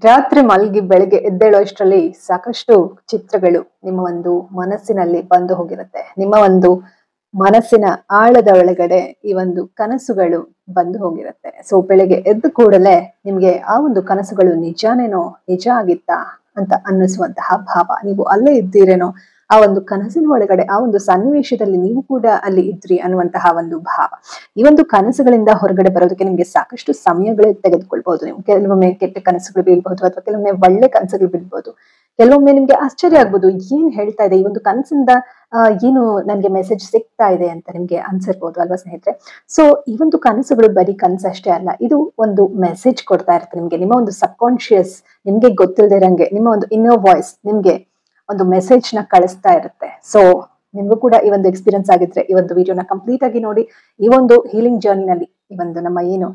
ರಾತ್ರಿ ಮಲಗಿ ಬೆಳಗ್ಗೆ ಎದ್ದೇಳುವಷ್ಟರಲ್ಲಿ ಸಾಕಷ್ಟು ಚಿತ್ರಗಳು ನಿಮ್ಮ ಒಂದು ಮನಸ್ಸಿನಲ್ಲಿ ಬಂದು ಹೋಗಿರುತ್ತೆ. ನಿಮ್ಮ ಒಂದು ಮನಸ್ಸಿನ ಆಳದ ಒಳಗಡೆ ಈ ಒಂದು ಕನಸುಗಳು ಬಂದು ಹೋಗಿರುತ್ತೆ. ಸೊ ಬೆಳಗ್ಗೆ ಎದ್ದ ಕೂಡಲೇ ನಿಮ್ಗೆ ಆ ಒಂದು ಕನಸುಗಳು ನಿಜ ಆಗಿತ್ತಾ ಅಂತ ಅನ್ನಿಸುವಂತಹ ಭಾವ. ನೀವು ಅಲ್ಲೇ ಇದ್ದೀರೇನೋ, ಆ ಒಂದು ಕನಸಿನ ಒಳಗಡೆ ಆ ಒಂದು ಸನ್ನಿವೇಶದಲ್ಲಿ ನೀವು ಕೂಡ ಅಲ್ಲಿ ಇದ್ರಿ ಅನ್ನುವಂತಹ ಒಂದು ಭಾವ. ಈ ಒಂದು ಕನಸುಗಳಿಂದ ಹೊರಗಡೆ ಬರೋದಕ್ಕೆ ನಿಮ್ಗೆ ಸಾಕಷ್ಟು ಸಮಯಗಳೇ ತೆಗೆದುಕೊಳ್ಬಹುದು. ನೀವು ಕೆಲವೊಮ್ಮೆ ಕೆಟ್ಟ ಕನಸುಗಳು ಬೀಳ್ಬಹುದು, ಅಥವಾ ಕೆಲವೊಮ್ಮೆ ಒಳ್ಳೆ ಕನಸುಗಳು ಬೀಳ್ಬಹುದು. ಕೆಲವೊಮ್ಮೆ ನಿಮ್ಗೆ ಆಶ್ಚರ್ಯ ಆಗ್ಬೋದು, ಏನ್ ಹೇಳ್ತಾ ಇದೆ ಈ ಒಂದು ಕನಸಿಂದ, ಏನು ನನ್ಗೆ ಮೆಸೇಜ್ ಸಿಗ್ತಾ ಇದೆ ಅಂತ ನಿಮ್ಗೆ ಅನ್ಸಿರ್ಬೋದು ಅಲ್ವಾ ಸ್ನೇಹಿತರೆ. ಸೊ ಈ ಒಂದು ಕನಸುಗಳು ಬರೀ ಕನಸಷ್ಟೇ ಅಲ್ಲ, ಇದು ಒಂದು ಮೆಸೇಜ್ ಕೊಡ್ತಾ ಇರುತ್ತೆ ನಿಮ್ಗೆ. ನಿಮ್ಮ ಒಂದು ಸಬ್ ಕಾನ್ಶಿಯಸ್ ನಿಮ್ಗೆ ಗೊತ್ತಿಲ್ದಿರಂಗೆ ನಿಮ್ಮ ಒಂದು ಇನ್ನರ್ ವಾಯ್ಸ್ ನಿಮ್ಗೆ ಒಂದು ಮೆಸೇಜ್ ನ ಕಳಿಸ್ತಾ ಇರುತ್ತೆ. ಸೊ ನಿಮ್ಗೂ ಕೂಡ ಈ ಒಂದು ಎಕ್ಸ್ಪೀರಿಯನ್ಸ್ ಆಗಿದ್ರೆ ಈ ಒಂದು ವಿಡಿಯೋನ ಕಂಪ್ಲೀಟ್ ಆಗಿ ನೋಡಿ. ಈ ಒಂದು ಹೀಲಿಂಗ್ ಜರ್ನಿನಲ್ಲಿ ಈ ಒಂದು ನಮ್ಮ ಏನು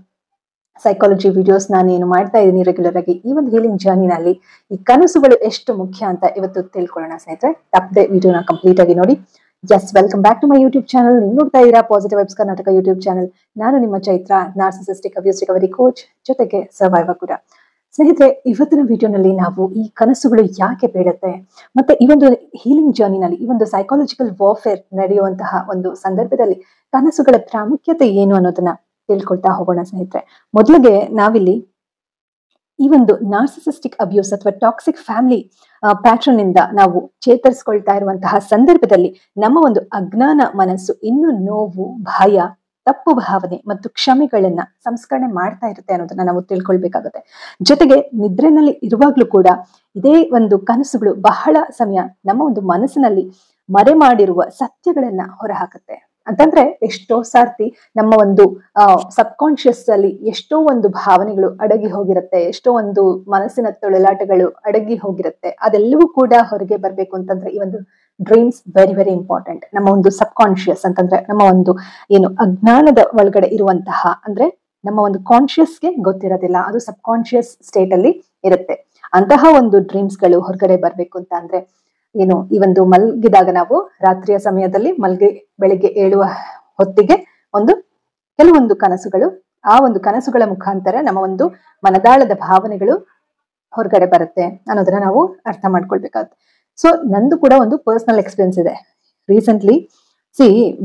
ಸೈಕಾಲಜಿ ವಿಡಿಯೋಸ್ ನಾನು ಏನು ಮಾಡ್ತಾ ಇದ್ದೀನಿ ರೆಗ್ಯುಲರ್ ಆಗಿ, ಈ ಒಂದು ಹೀಲಿಂಗ್ ಜರ್ನಿನಲ್ಲಿ ಈ ಕನಸುಗಳು ಎಷ್ಟು ಮುಖ್ಯ ಅಂತ ಇವತ್ತು ತಿಳ್ಕೊಳ್ಳೋಣ ಸ್ನೇಹಿತರೆ. ತಪ್ಪದೆ ವಿಡಿಯೋನ ಕಂಪ್ಲೀಟ್ ಆಗಿ ನೋಡಿ. Yes, welcome back to my YouTube channel. ನೀವು ನೋಡ್ತಾ ಇದ್ದೀರಾ positive vibes Karnataka YouTube channel. ನಾನು ನಿಮ್ಮ Chaitra, narcissistic abuse recovery coach, ಜೊತೆಗೆ ಸರ್ವೈವರ್ ಕೂಡ. ಸ್ನೇಹಿತರೆ, ಇವತ್ತಿನ ವಿಡಿಯೋನಲ್ಲಿ ನಾವು ಈ ಕನಸುಗಳು ಯಾಕೆ ಬೀಳುತ್ತೆ, ಮತ್ತೆ ಈ ಒಂದು ಹೀಲಿಂಗ್ ಜರ್ನಿನಲ್ಲಿ ಈ ಒಂದು ಸೈಕಾಲಜಿಕಲ್ ವಾರ್ಫೇರ್ ನಡೆಯುವಂತಹ ಒಂದು ಸಂದರ್ಭದಲ್ಲಿ ಕನಸುಗಳ ಪ್ರಾಮುಖ್ಯತೆ ಏನು ಅನ್ನೋದನ್ನ ತಿಳ್ಕೊಳ್ತಾ ಹೋಗೋಣ ಸ್ನೇಹಿತರೆ. ಮೊದಲಿಗೆ ನಾವಿಲ್ಲಿ ಈ ಒಂದು ನಾರ್ಸಿಸಿಸ್ಟಿಕ್ ಅಬ್ಯೂಸ್ ಅಥವಾ ಟಾಕ್ಸಿಕ್ ಫ್ಯಾಮಿಲಿ ಪ್ಯಾಟರ್ನ್ ಇಂದ ನಾವು ಚೇತರಿಸ್ಕೊಳ್ತಾ ಇರುವಂತಹ ಸಂದರ್ಭದಲ್ಲಿ ನಮ್ಮ ಒಂದು ಅಜ್ಞಾನ ಮನಸ್ಸು ಇನ್ನು ನೋವು, ಭಯ, ತಪ್ಪು ಭಾವನೆ ಮತ್ತು ಕ್ಷಮೆಗಳನ್ನ ಸಂಸ್ಕರಣೆ ಮಾಡ್ತಾ ಇರುತ್ತೆ ಅನ್ನೋದನ್ನ ನಾವು ತಿಳ್ಕೊಳ್ಬೇಕಾಗುತ್ತೆ. ಜೊತೆಗೆ ನಿದ್ರೆನಲ್ಲಿ ಇರುವಾಗ್ಲೂ ಕೂಡ ಇದೇ ಒಂದು ಕನಸುಗಳು ಬಹಳ ಸಮಯ ನಮ್ಮ ಒಂದು ಮನಸ್ಸಿನಲ್ಲಿ ಮರೆ ಮಾಡಿರುವ ಸತ್ಯಗಳನ್ನ ಹೊರಹಾಕುತ್ತೆ. ಅಂತಂದ್ರೆ ಎಷ್ಟೋ ಸಾರ್ತಿ ನಮ್ಮ ಒಂದು ಸಬ್ ಕಾನ್ಶಿಯಸ್ ಅಲ್ಲಿ ಎಷ್ಟೋ ಒಂದು ಭಾವನೆಗಳು ಅಡಗಿ ಹೋಗಿರುತ್ತೆ, ಎಷ್ಟೋ ಒಂದು ಮನಸ್ಸಿನ ತೊಳಲಾಟಗಳು ಅಡಗಿ ಹೋಗಿರುತ್ತೆ. ಅದೆಲ್ಲವೂ ಕೂಡ ಹೊರಗೆ ಬರ್ಬೇಕು ಅಂತಂದ್ರೆ ಈ ಒಂದು ಡ್ರೀಮ್ಸ್ ವೆರಿ ವೆರಿ ಇಂಪಾರ್ಟೆಂಟ್. ನಮ್ಮ ಒಂದು ಸಬ್ ಕಾನ್ಶಿಯಸ್ ಅಂತಂದ್ರೆ ನಮ್ಮ ಒಂದು ಏನು ಅಜ್ಞಾನದ ಒಳಗಡೆ ಇರುವಂತಹ, ಅಂದ್ರೆ ನಮ್ಮ ಒಂದು ಕಾನ್ಶಿಯಸ್ಗೆ ಗೊತ್ತಿರೋದಿಲ್ಲ, ಅದು ಸಬ್ ಕಾನ್ಶಿಯಸ್ ಸ್ಟೇಟ್ ಅಲ್ಲಿ ಇರುತ್ತೆ. ಅಂತಹ ಒಂದು ಡ್ರೀಮ್ಸ್ ಗಳು ಹೊರಗಡೆ ಬರ್ಬೇಕು ಅಂತ ಅಂದ್ರೆ ಏನು, ಈ ಒಂದು ಮಲಗಿದಾಗ ನಾವು ರಾತ್ರಿಯ ಸಮಯದಲ್ಲಿ ಬೆಳಿಗ್ಗೆ ಏಳುವ ಹೊತ್ತಿಗೆ ಕೆಲವೊಂದು ಕನಸುಗಳು, ಆ ಒಂದು ಕನಸುಗಳ ಮುಖಾಂತರ ನಮ್ಮ ಒಂದು ಮನದಾಳದ ಭಾವನೆಗಳು ಹೊರಗಡೆ ಬರುತ್ತೆ ಅನ್ನೋದನ್ನ ನಾವು ಅರ್ಥ ಮಾಡ್ಕೊಳ್ಬೇಕಾಗುತ್ತೆ. ಸೊ ನಂದು ಕೂಡ ಒಂದು ಪರ್ಸನಲ್ ಎಕ್ಸ್ಪೀರಿಯನ್ಸ್ ಇದೆ recently.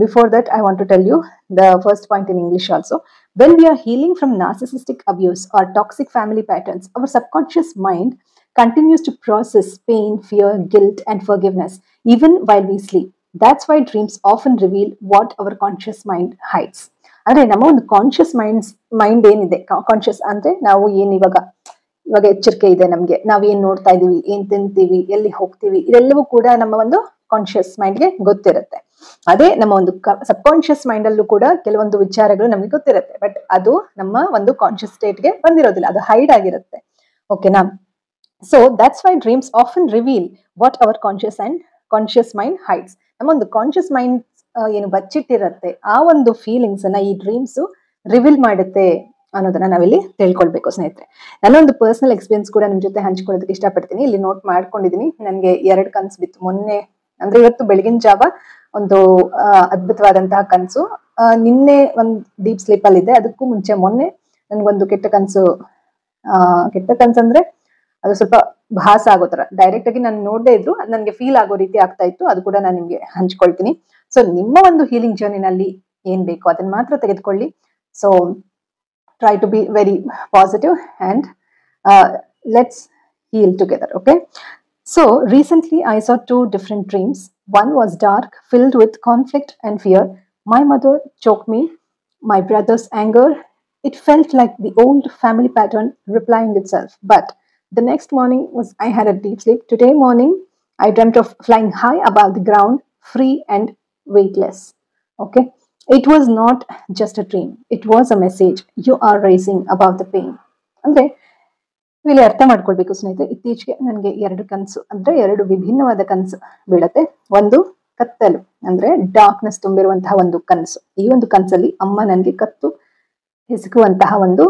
Before that I want to tell you the first point in English also. When we are healing from narcissistic abuse or toxic family patterns, our subconscious mind continues to process pain, fear, guilt and forgiveness even while we sleep. That's why dreams often reveal what our conscious mind hides. ಅಂದ್ರೆ ನಮ್ಮ ಒಂದು conscious mind ಏನಿದೆ, conscious ಅಂದ್ರೆ ನಾವು ಏನ್ ಇವಾಗ ಎಚ್ಚರಿಕೆ ಇದೆ ನಮ್ಗೆ, ನಾವ್ ಏನ್ ನೋಡ್ತಾ ಇದೀವಿ, ಏನ್ ತಿಂತೀವಿ, ಎಲ್ಲಿ ಹೋಗ್ತೀವಿ, ಇದೆಲ್ಲವೂ ಕೂಡ ನಮ್ಮ ಒಂದು ಕಾನ್ಶಿಯಸ್ ಮೈಂಡ್ಗೆ ಗೊತ್ತಿರುತ್ತೆ. ಅದೇ ನಮ್ಮ ಒಂದು ಸಬ್ ಕಾನ್ಶಿಯಸ್ ಮೈಂಡ್ ಅಲ್ಲೂ ಕೂಡ ಕೆಲವೊಂದು ವಿಚಾರಗಳು ನಮ್ಗೆ ಗೊತ್ತಿರುತ್ತೆ, ಬಟ್ ಅದು ನಮ್ಮ ಒಂದು ಕಾನ್ಶಿಯಸ್ ಸ್ಟೇಟ್ಗೆ ಬಂದಿರೋದಿಲ್ಲ, ಅದು ಹೈಡ್ ಆಗಿರುತ್ತೆ. ಓಕೆನಾ? So that's why dreams often reveal what our conscious mind hides. ನಮ್ಮ ಒಂದು ಕಾನ್ಶಿಯಸ್ ಮೈಂಡ್ ಏನು ಬಚ್ಚಿಟ್ಟಿರುತ್ತೆ ಆ ಒಂದು ಫೀಲಿಂಗ್ಸ್ ಅನ್ನ ಈ ಡ್ರೀಮ್ಸ್ ರಿವೀಲ್ ಮಾಡುತ್ತೆ ಅನ್ನೋದನ್ನ ನಾವಿಲ್ಲಿ ತಿಳ್ಕೊಳ್ಬೇಕು ಸ್ನೇಹಿತರೆ. ನನ್ನೊಂದು ಪರ್ಸನಲ್ ಎಕ್ಸ್ಪೀರಿಯನ್ಸ್ ಕೂಡ ನಿಮ್ ಜೊತೆ ಹಂಚ್ಕೊಳ್ಳೋದಕ್ಕೆ ಇಷ್ಟಪಡ್ತೀನಿ. ಇಲ್ಲಿ ನೋಟ್ ಮಾಡ್ಕೊಂಡಿದೀನಿ. ನನ್ಗೆ 2 ಕನ್ಸು ಬಿತ್ತು ಮೊನ್ನೆ, ಅಂದ್ರೆ ಇವತ್ತು ಬೆಳಗಿನ ಜಾವ ಒಂದು ಅದ್ಭುತವಾದಂತಹ ಕನ್ಸು. ನಿನ್ನೆ ಒಂದು ಡೀಪ್ ಸ್ಲೀಪ್ ಅಲ್ಲಿ ಇದೆ, ಅದಕ್ಕೂ ಮುಂಚೆ ಮೊನ್ನೆ ನನ್ಗೊಂದು ಕೆಟ್ಟ ಕನ್ಸು ಅಂದ್ರೆ ಅದು ಸ್ವಲ್ಪ ಭಾಸ ಆಗೋ ತರ, ಡೈರೆಕ್ಟ್ ಆಗಿ ನಾನು ನೋಡದೇ ಇದ್ರು ನನ್ಗೆ ಫೀಲ್ ಆಗೋ ರೀತಿ ಆಗ್ತಾ ಇತ್ತು. ಅದು ಕೂಡ ನಾನು ನಿಮ್ಗೆ ಹಂಚ್ಕೊಳ್ತೀನಿ. ಸೊ ನಿಮ್ಮ ಒಂದು ಹೀಲಿಂಗ್ ಜರ್ನಿನಲ್ಲಿ ಏನ್ ಬೇಕೋ ಅದನ್ನ ಮಾತ್ರ ತೆಗೆದುಕೊಳ್ಳಿ. So try to be very positive and let's heal together. Okay, so recently I saw 2 different dreams. One was dark, filled with conflict and fear. My mother choked me, my brother's anger. It felt like the old family pattern replying itself. But the next morning I had a deep sleep. Today morning I dreamt of flying high above the ground, free and weightless. Okay, it was not just a dream, it was a message. You are rising above the pain. ಅಂದ್ರೆ ಇಲ್ಲಿ ಅರ್ಥ ಮಾಡ್ಕೊಳ್ಬೇಕು ಸ್ನೇಹಿತರೆ. ಇತ್ತೀಚೆಗೆ ನನಗೆ 2 ಕನಸು, ಅಂದ್ರೆ 2 ವಿಭಿನ್ನವಾದ ಕನಸು ಬೀಳತ್ತೆ. ಒಂದು ಕತ್ತಲು ಅಂದ್ರೆ ಡಾರ್ಕ್ನೆಸ್ ತುಂಬಿರುವಂತಹ ಒಂದು ಕನಸು. ಈ ಒಂದು ಕನಸಲ್ಲಿ ಅಮ್ಮ ನನಗೆ ಕತ್ತು ಹಿಸುಕುವಂತಹ ಒಂದು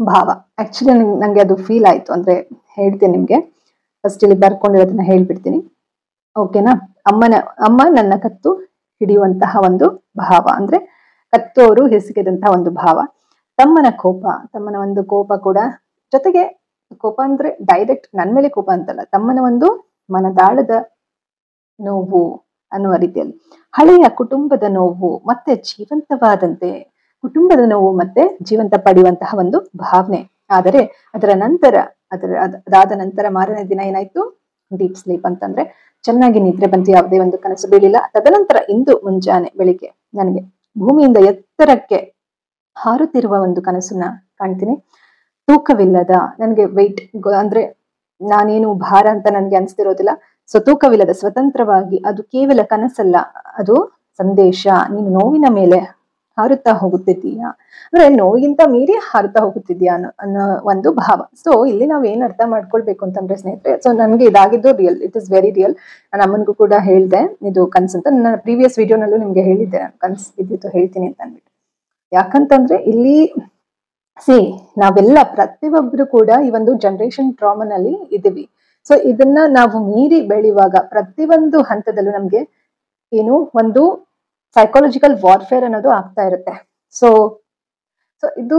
ಭಾವ. ಆಕ್ಚುಲಿ ನಂಗೆ ಅದು ಫೀಲ್ ಆಯ್ತು, ಅಂದ್ರೆ ಹೇಳ್ತೀನಿ ನಿಮ್ಗೆ. ಫಸ್ಟ್ ಇಲ್ಲಿ ಬರ್ಕೊಂಡಿರೋದನ್ನ ಹೇಳ್ಬಿಡ್ತೀನಿ, ಓಕೆನಾ? ಅಮ್ಮ ನನ್ನ ಕತ್ತು ಹಿಡಿಯುವಂತಹ ಒಂದು ಭಾವ, ಅಂದ್ರೆ ಕತ್ತೋರು ಹಿಸುಕಿದಂತಹ ಒಂದು ಭಾವ. ತಮ್ಮನ ಒಂದು ಕೋಪ ಕೂಡ, ಜೊತೆಗೆ ಕೋಪ ಅಂದ್ರೆ ಡೈರೆಕ್ಟ್ ನನ್ ಮೇಲೆ ಕೋಪ ಅಂತಲ್ಲ, ತಮ್ಮನ ಒಂದು ಮನದಾಳದ ನೋವು ಅನ್ನುವ ರೀತಿಯಲ್ಲಿ. ಹಳೆಯ ಕುಟುಂಬದ ನೋವು ಮತ್ತೆ ಜೀವಂತವಾದಂತೆ, ಕುಟುಂಬದ ನೋವು ಮತ್ತೆ ಜೀವಂತ ಪಡೆಯುವಂತಹ ಒಂದು ಭಾವನೆ. ಆದರೆ ಅದರ ನಂತರ ಅದಾದ ನಂತರ ಮಾರನೇ ದಿನ ಏನಾಯ್ತು, ಡೀಪ್ ಸ್ಲೀಪ್ ಅಂತಂದ್ರೆ ಚೆನ್ನಾಗಿ ನಿದ್ರೆ ಬಂತು, ಯಾವುದೇ ಒಂದು ಕನಸು ಬೀಳಿಲ್ಲ. ತದನಂತರ ಇಂದು ಮುಂಜಾನೆ ಬೆಳಿಗ್ಗೆ ನನಗೆ ಭೂಮಿಯಿಂದ ಎತ್ತರಕ್ಕೆ ಹಾರುತ್ತಿರುವ ಒಂದು ಕನಸನ್ನ ಕಾಣ್ತೀನಿ. ತೂಕವಿಲ್ಲದ, ನನಗೆ ವೆಯ್ಟ್ ಅಂದ್ರೆ ನಾನೇನು ಭಾರ ಅಂತ ನನ್ಗೆ ಅನ್ಸ್ತಿರೋದಿಲ್ಲ. ಸೊ ತೂಕವಿಲ್ಲದ ಸ್ವತಂತ್ರವಾಗಿ, ಅದು ಕೇವಲ ಕನಸಲ್ಲ, ಅದು ಸಂದೇಶ. ನೀನು ನೋವಿನ ಮೇಲೆ ಹಾರುತ್ತಾ ಹೋಗುತ್ತಿದ್ದೀಯಾ, ಅಂದ್ರೆ ನೋವಿಗಿಂತ ಮೀರಿ ಹಾರುತ್ತಾ ಹೋಗುತ್ತಿದ್ಯಾ ಅನ್ನೋ ಒಂದು ಭಾವ. ಸೊ ಇಲ್ಲಿ ನಾವ್ ಏನ್ ಅರ್ಥ ಮಾಡ್ಕೊಳ್ಬೇಕು ಅಂತಂದ್ರೆ ಸ್ನೇಹಿತರೆ, ಸೊ ನನ್ಗೆ ಇದಾಗಿದ್ದು real, it is very real. ನಾನು ಅಮ್ಮನ್ಗೂ ಕೂಡ ಹೇಳ್ದೆ ಇದು ಕನ್ಸ್ ಅಂತ. ನನ್ನ ಪ್ರೀವಿಯಸ್ ವಿಡಿಯೋನಲ್ಲೂ ನಿಮ್ಗೆ ಹೇಳಿದ್ದೆ, ನಾನು ಕನ್ಸ್ ಇದ್ದಿತ್ತು ಹೇಳ್ತೀನಿ ಅಂತ ಅಂದ್ಬಿಟ್ಟು. ಯಾಕಂತಂದ್ರೆ ಇಲ್ಲಿ ನಾವೆಲ್ಲ ಪ್ರತಿಯೊಬ್ರು ಕೂಡ ಈ ಒಂದು ಜನರೇಷನ್ ಟ್ರಾಮಾನಲ್ಲಿ ಇದೀವಿ. ಸೊ ಇದನ್ನ ನಾವು ಮೀರಿ ಬೆಳೆಯುವಾಗ ಪ್ರತಿಯೊಂದು ಹಂತದಲ್ಲೂ ನಮ್ಗೆ ಏನು ಒಂದು ಸೈಕಾಲಜಿಕಲ್ ವಾರ್ಫೇರ್ ಅನ್ನೋದು ಆಗ್ತಾ ಇರುತ್ತೆ. ಸೊ ಇದು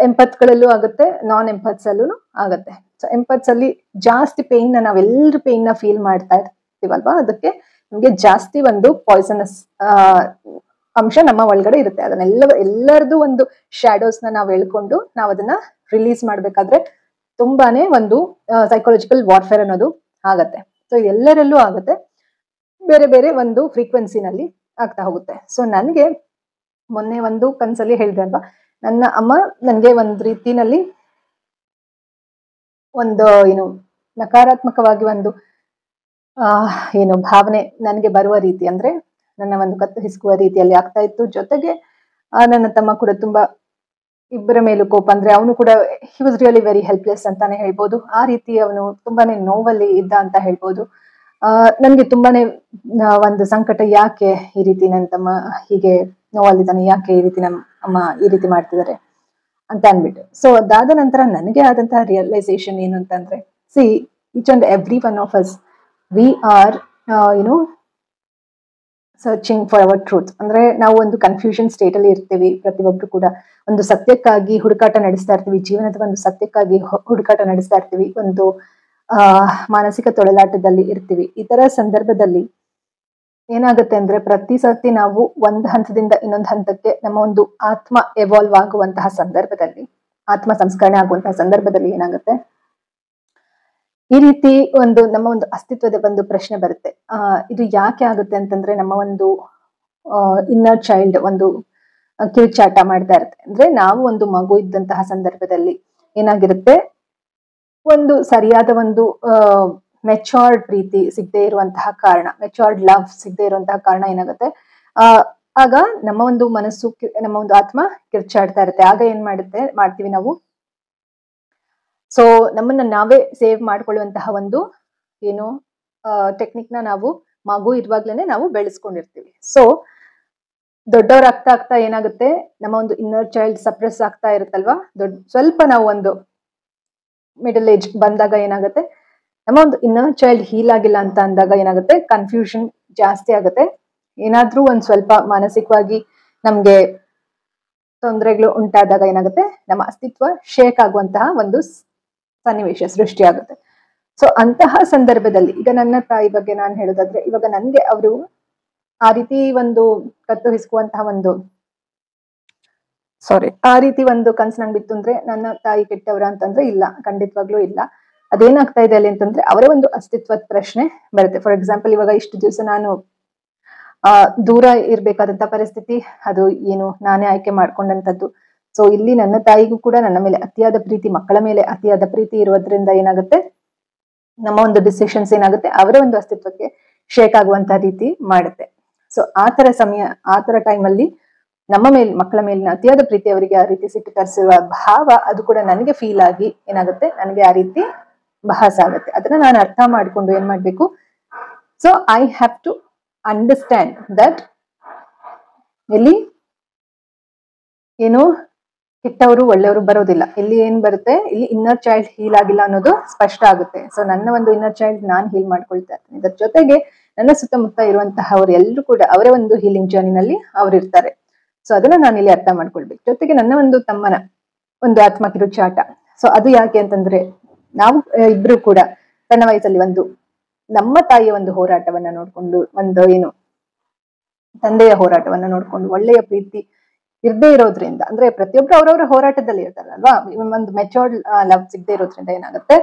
ಎಂಪತ್ಗಳಲ್ಲೂ ಆಗುತ್ತೆ, ನಾನ್ ಎಂಪತ್ಸ್ ಅಲ್ಲೂ ಆಗುತ್ತೆ. ಸೊ ಎಂಪತ್ಸ್ ಅಲ್ಲಿ ಜಾಸ್ತಿ ಪೇನ್ ನಾವೆಲ್ಲರೂ ಪೇನ್ ನ ಫೀಲ್ ಮಾಡ್ತಾ ಇರ್ತೀವಲ್ವಾ, ಅದಕ್ಕೆ ನಮ್ಗೆ ಜಾಸ್ತಿ ಒಂದು ಪಾಯ್ಸನಸ್ ಅಂಶ ನಮ್ಮ ಒಳಗಡೆ ಇರುತ್ತೆ. ಎಲ್ಲರದು ಒಂದು ಶ್ಯಾಡೋಸ್ ನಾವ್ ಹೇಳ್ಕೊಂಡು ನಾವ್ ಅದನ್ನ ರಿಲೀಸ್ ಮಾಡ್ಬೇಕಾದ್ರೆ ತುಂಬಾನೇ ಒಂದು ಸೈಕಾಲಜಿಕಲ್ ವಾರ್ಫೇರ್ ಅನ್ನೋದು ಆಗತ್ತೆ. ಸೊ ಎಲ್ಲರಲ್ಲೂ ಆಗುತ್ತೆ, ಬೇರೆ ಬೇರೆ ಒಂದು ಫ್ರೀಕ್ವೆನ್ಸಿನಲ್ಲಿ ಆಗ್ತಾ ಹೋಗುತ್ತೆ. ಸೊ ನನ್ಗೆ ಮೊನ್ನೆ ಒಂದು ಕನ್ಸಲ್ಲಿ ಹೇಳಿದೆ ಅಲ್ವಾ, ನನ್ನ ಅಮ್ಮ ನನ್ಗೆ ಒಂದ್ ರೀತಿನಲ್ಲಿ ಒಂದು ಏನು ನಕಾರಾತ್ಮಕವಾಗಿ ಒಂದು ಏನು ಭಾವನೆ ನನಗೆ ಬರುವ ರೀತಿ, ಅಂದ್ರೆ ನನ್ನ ಒಂದು ಕತ್ತು ಹಿಸ್ಕುವ ರೀತಿಯಲ್ಲಿ ಆಗ್ತಾ ಇತ್ತು. ಜೊತೆಗೆ ನನ್ನ ತಮ್ಮ ಕೂಡ ತುಂಬಾ ಇಬ್ಬರ ಮೇಲೂ ಕೋಪ, ಅಂದ್ರೆ ಅವನು ಕೂಡ he was really very helpless ಅಂತಾನೆ ಹೇಳ್ಬೋದು. ಆ ರೀತಿ ಅವನು ತುಂಬಾನೇ ನೋವಲ್ಲಿ ಇದ್ದ ಅಂತ ಹೇಳ್ಬೋದು. ನನ್ಗೆ ತುಂಬಾನೇ ಒಂದು ಸಂಕಟ, ಯಾಕೆ ಈ ರೀತಿ ನನ್ನ ತಮ್ಮ ಹೀಗೆ ನೋವಲ್ಲಿದ್ದಾನೆ, ಯಾಕೆ ಈ ರೀತಿ ನಮ್ಮ ಅಮ್ಮ ಈ ರೀತಿ ಮಾಡ್ತಿದ್ದಾರೆ ಅಂತ ಅನ್ಬಿಟ್ಟು. ಸೊ ಅದಾದ ನಂತರ ನನಗೆ ಆದಂತಹ ರಿಯಲೈಸೇಷನ್ ಏನು ಅಂತಂದ್ರೆ, each and every one of us we are searching for our truth. ಅಂದ್ರೆ ನಾವು ಒಂದು ಕನ್ಫ್ಯೂಷನ್ ಸ್ಟೇಟ್ ಅಲ್ಲಿ ಇರ್ತೀವಿ. ಪ್ರತಿಯೊಬ್ರು ಕೂಡ ಒಂದು ಸತ್ಯಕ್ಕಾಗಿ ಹುಡುಕಾಟ ನಡೆಸ್ತಾ ಇರ್ತೀವಿ, ಜೀವನದ ಒಂದು ಸತ್ಯಕ್ಕಾಗಿ ಹುಡುಕಾಟ ನಡೆಸ್ತಾ ಇರ್ತೀವಿ, ಒಂದು ಮಾನಸಿಕ ತೊಳಲಾಟದಲ್ಲಿ ಇರ್ತೀವಿ. ಈ ತರ ಸಂದರ್ಭದಲ್ಲಿ ಏನಾಗುತ್ತೆ ಅಂದ್ರೆ, ಪ್ರತಿ ಸರ್ತಿ ನಾವು ಒಂದು ಹಂತದಿಂದ ಇನ್ನೊಂದು ಹಂತಕ್ಕೆ ನಮ್ಮ ಒಂದು ಆತ್ಮ ಎವಾಲ್ವ್ ಆಗುವಂತಹ ಸಂದರ್ಭದಲ್ಲಿ, ಆತ್ಮ ಸಂಸ್ಕರಣೆ ಆಗುವಂತಹ ಸಂದರ್ಭದಲ್ಲಿ ಏನಾಗುತ್ತೆ, ಈ ರೀತಿ ಒಂದು ನಮ್ಮ ಒಂದು ಅಸ್ತಿತ್ವದ ಒಂದು ಪ್ರಶ್ನೆ ಬರುತ್ತೆ. ಇದು ಯಾಕೆ ಆಗುತ್ತೆ ಅಂತಂದ್ರೆ, ನಮ್ಮ ಒಂದು ಇನ್ನರ್ ಚೈಲ್ಡ್ ಒಂದು ಕಿರುಚಾಟ ಮಾಡ್ತಾ ಇರುತ್ತೆ. ಅಂದ್ರೆ ನಾವು ಒಂದು ಮಗು ಇದ್ದಂತಹ ಸಂದರ್ಭದಲ್ಲಿ ಏನಾಗಿರುತ್ತೆ, ಒಂದು ಸರಿಯಾದ ಒಂದು ಮೆಚೂರ್ಡ್ ಪ್ರೀತಿ ಸಿಗದೆ ಇರುವಂತಹ ಕಾರಣ, ಮೆಚೂರ್ಡ್ ಲವ್ ಸಿಗದೆ ಇರುವಂತಹ ಕಾರಣ ಏನಾಗುತ್ತೆ, ಆಗ ನಮ್ಮ ಒಂದು ಮನಸ್ಸು, ನಮ್ಮ ಒಂದು ಆತ್ಮ ಕಿರ್ಚಾಡ್ತಾ ಇರುತ್ತೆ. ಆಗ ಏನ್ ಮಾಡ್ತೀವಿ ನಾವು, ಸೊ ನಮ್ಮನ್ನ ನಾವೇ ಸೇವ್ ಮಾಡ್ಕೊಳ್ಳುವಂತಹ ಒಂದು ಏನು ಟೆಕ್ನಿಕ್ ನ ನಾವು ಮಗು ಇರುವಾಗ್ಲೇನೆ ನಾವು ಬೆಳೆಸ್ಕೊಂಡಿರ್ತೀವಿ. ಸೊ ದೊಡ್ಡವ್ರಾಗ್ತಾ ಆಗ್ತಾ ಏನಾಗುತ್ತೆ, ನಮ್ಮ ಒಂದು ಇನ್ನರ್ ಚೈಲ್ಡ್ ಸಪ್ರೆಸ್ ಆಗ್ತಾ ಇರುತ್ತಲ್ವಾ, ಸ್ವಲ್ಪ ನಾವು ಒಂದು ಮಿಡಲ್ ಏಜ್ ಬಂದಾಗ ಏನಾಗುತ್ತೆ, ನಮ್ಮ ಒಂದು ಇನ್ನರ್ ಚೈಲ್ಡ್ ಹೀಲ್ ಆಗಿಲ್ಲ ಅಂತ ಅಂದಾಗ ಏನಾಗುತ್ತೆ, ಕನ್ಫ್ಯೂಷನ್ ಜಾಸ್ತಿ ಆಗುತ್ತೆ. ಏನಾದ್ರೂ ಒಂದ್ ಸ್ವಲ್ಪ ಮಾನಸಿಕವಾಗಿ ನಮ್ಗೆ ತೊಂದರೆಗಳು ಉಂಟಾದಾಗ ಏನಾಗುತ್ತೆ, ನಮ್ಮ ಅಸ್ತಿತ್ವ ಶೇಕ್ ಆಗುವಂತಹ ಒಂದು ಸನ್ನಿವೇಶ ಸೃಷ್ಟಿಯಾಗುತ್ತೆ. ಸೊ ಅಂತಹ ಸಂದರ್ಭದಲ್ಲಿ ಈಗ ನನ್ನ ತಾಯಿ ಬಗ್ಗೆ ನಾನು ಹೇಳೋದಾದ್ರೆ, ಇವಾಗ ನನ್ಗೆ ಅವರು ಆ ರೀತಿ ಒಂದು ಕತ್ತು ಹಿಸ್ಕುವಂತಹ ಒಂದು ಆ ರೀತಿ ಒಂದು ಕನ್ಸು ನಂಗೆ ಬಿತ್ತು ಅಂದ್ರೆ ನನ್ನ ತಾಯಿ ಕೆಟ್ಟವ್ರ ಅಂತಂದ್ರೆ ಇಲ್ಲ, ಖಂಡಿತವಾಗ್ಲೂ ಇಲ್ಲ. ಅದೇನಾಗ್ತಾ ಇದೆ ಅಲ್ಲಿ ಅಂತಂದ್ರೆ, ಅವರೇ ಒಂದು ಅಸ್ತಿತ್ವದ ಪ್ರಶ್ನೆ ಬರುತ್ತೆ. ಫಾರ್ ಎಕ್ಸಾಂಪಲ್, ಇವಾಗ ಇಷ್ಟು ದಿವಸ ನಾನು ದೂರ ಇರ್ಬೇಕಾದಂತ ಪರಿಸ್ಥಿತಿ, ಅದು ಏನು ನಾನೇ ಆಯ್ಕೆ ಮಾಡ್ಕೊಂಡಂತದ್ದು. ಸೊ ಇಲ್ಲಿ ನನ್ನ ತಾಯಿಗೂ ಕೂಡ ನನ್ನ ಮೇಲೆ ಅತಿಯಾದ ಪ್ರೀತಿ, ಮಕ್ಕಳ ಮೇಲೆ ಅತಿಯಾದ ಪ್ರೀತಿ ಇರೋದ್ರಿಂದ ಏನಾಗುತ್ತೆ, ನಮ್ಮ ಒಂದು ಡಿಸಿಷನ್ಸ್ ಏನಾಗುತ್ತೆ, ಅವರ ಒಂದು ಅಸ್ತಿತ್ವಕ್ಕೆ ಶೇಕ್ ಆಗುವಂತಹ ರೀತಿ ಮಾಡುತ್ತೆ. ಸೊ ಆ ತರ ಟೈಮಲ್ಲಿ ನಮ್ಮ ಮೇಲೆ, ಮಕ್ಕಳ ಮೇಲಿನ ಅತಿಯಾದ ಪ್ರೀತಿ ಅವರಿಗೆ ಆ ರೀತಿ ಸಿಟ್ಟು ತರಿಸುವ ಭಾವ, ಅದು ಕೂಡ ನನಗೆ ಫೀಲ್ ಆಗಿ ಏನಾಗುತ್ತೆ, ನನಗೆ ಆ ರೀತಿ ಭಾಸ ಆಗುತ್ತೆ. ಅದನ್ನ ನಾನು ಅರ್ಥ ಮಾಡ್ಕೊಂಡು ಏನ್ ಮಾಡ್ಬೇಕು, so I have to understand that ಇಲ್ಲಿ ಏನು ಕೆಟ್ಟವರು ಒಳ್ಳೆಯವರು ಬರೋದಿಲ್ಲ. ಇಲ್ಲಿ ಏನ್ ಬರುತ್ತೆ, ಇಲ್ಲಿ ಇನ್ನರ್ ಚೈಲ್ಡ್ ಹೀಲ್ ಆಗಿಲ್ಲ ಅನ್ನೋದು ಸ್ಪಷ್ಟ ಆಗುತ್ತೆ. ಸೊ ನನ್ನ ಒಂದು ಇನ್ನರ್ ಚೈಲ್ಡ್ ನಾನು ಹೀಲ್ ಮಾಡ್ಕೊಳ್ತಾ ಇರ್ತೀನಿ. ಇದರ ಜೊತೆಗೆ ನನ್ನ ಸುತ್ತಮುತ್ತ ಇರುವಂತಹ ಅವರು ಎಲ್ಲರೂ ಕೂಡ ಅವರ ಒಂದು ಹೀಲಿಂಗ್ ಜರ್ನಿನಲ್ಲಿ ಅವ್ರು ಇರ್ತಾರೆ. ಸೊ ಅದನ್ನ ನಾನು ಇಲ್ಲಿ ಅರ್ಥ ಮಾಡ್ಕೊಳ್ಬೇಕು. ಜೊತೆಗೆ ನನ್ನ ಒಂದು ತಮ್ಮನ ಒಂದು ಆತ್ಮ ಕಿರುಚಾಟ, ಸೊ ಅದು ಯಾಕೆ ಅಂತಂದ್ರೆ, ನಾವು ಇಬ್ರು ಕೂಡ ಸಣ್ಣ ವಯಸ್ಸಲ್ಲಿ ಒಂದು ನಮ್ಮ ತಾಯಿಯ ಒಂದು ಹೋರಾಟವನ್ನ ನೋಡ್ಕೊಂಡು, ಒಂದು ಏನು ತಂದೆಯ ಹೋರಾಟವನ್ನ ನೋಡ್ಕೊಂಡು, ಒಳ್ಳೆಯ ಪ್ರೀತಿ ಇರ್ದೇ ಇರೋದ್ರಿಂದ, ಅಂದ್ರೆ ಪ್ರತಿಯೊಬ್ರು ಅವ್ರವ್ರ ಹೋರಾಟದಲ್ಲಿ ಇರ್ತಾರಲ್ವಾ, ಒಂದು ಮೆಚೋರ್ಡ್ ಲವ್ ಸಿಗದೆ ಇರೋದ್ರಿಂದ ಏನಾಗುತ್ತೆ,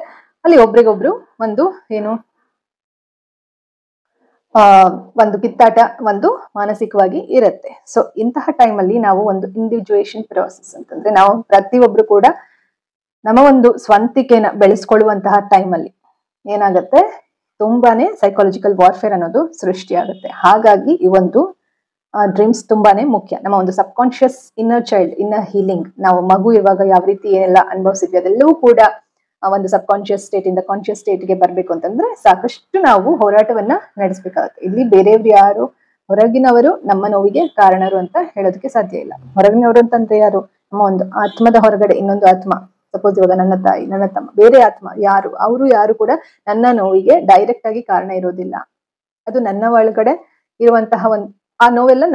ಅಲ್ಲಿ ಒಬ್ರಿಗೊಬ್ರು ಒಂದು ಏನು ಒಂದು ಕಿತ್ತಾಟ ಒಂದು ಮಾನಸಿಕವಾಗಿ ಇರುತ್ತೆ. ಸೊ ಇಂತಹ ಟೈಮಲ್ಲಿ ನಾವು ಒಂದು ಇಂಡಿವಿಜುಯೇಷನ್ ಪ್ರೋಸೆಸ್ ಅಂತಂದ್ರೆ, ನಾವು ಪ್ರತಿಯೊಬ್ರು ಕೂಡ ನಮ್ಮ ಒಂದು ಸ್ವಂತಿಕೆನ ಬೆಳೆಸ್ಕೊಳ್ಳುವಂತಹ ಟೈಮಲ್ಲಿ ಏನಾಗುತ್ತೆ, ತುಂಬಾನೇ ಸೈಕಾಲಜಿಕಲ್ ವಾರ್ಫೇರ್ ಅನ್ನೋದು ಸೃಷ್ಟಿಯಾಗುತ್ತೆ. ಹಾಗಾಗಿ ಈ ಒಂದು ಡ್ರೀಮ್ಸ್ ತುಂಬಾನೇ ಮುಖ್ಯ. ನಮ್ಮ ಒಂದು subconscious inner child inner healing, ನಾವು ಮಗು ಇವಾಗ ಯಾವ ರೀತಿ ಏನೆಲ್ಲ ಅನುಭವಿಸಿದ್ವಿ ಅದೆಲ್ಲವೂ ಕೂಡ ಒಂದು ಸಬ್ ಕಾನ್ಶಿಯಸ್ ಸ್ಟೇಟ್ ಇಂದ ಕಾನ್ಶಿಯಸ್ ಸ್ಟೇಟ್ಗೆ ಬರ್ಬೇಕು ಅಂತಂದ್ರೆ ಸಾಕಷ್ಟು ನಾವು ಹೋರಾಟವನ್ನ ನಡೆಸಬೇಕಾಗುತ್ತೆ. ಇಲ್ಲಿ ಬೇರೆಯವ್ರು ಯಾರು, ಹೊರಗಿನವರು ನಮ್ಮ ನೋವಿಗೆ ಕಾರಣರು ಅಂತ ಹೇಳೋದಕ್ಕೆ ಸಾಧ್ಯ ಇಲ್ಲ. ಹೊರಗಿನವರು ಅಂತಂದ್ರೆ ಯಾರು, ನಮ್ಮ ಒಂದು ಆತ್ಮದ ಹೊರಗಡೆ ಇನ್ನೊಂದು ಆತ್ಮ, ಸಪೋಸ್ ಇವಾಗ ನನ್ನ ತಾಯಿ, ನನ್ನ ತಮ್ಮ, ಬೇರೆ ಆತ್ಮ ಯಾರು, ಅವರು ಯಾರು ಕೂಡ ನನ್ನ ನೋವಿಗೆ ಡೈರೆಕ್ಟ್ ಆಗಿ ಕಾರಣ ಇರೋದಿಲ್ಲ. ಅದು ನನ್ನ ಒಳಗಡೆ ಇರುವಂತಹ ಒಂದು ಆ ನೋವೆಲ್ಲ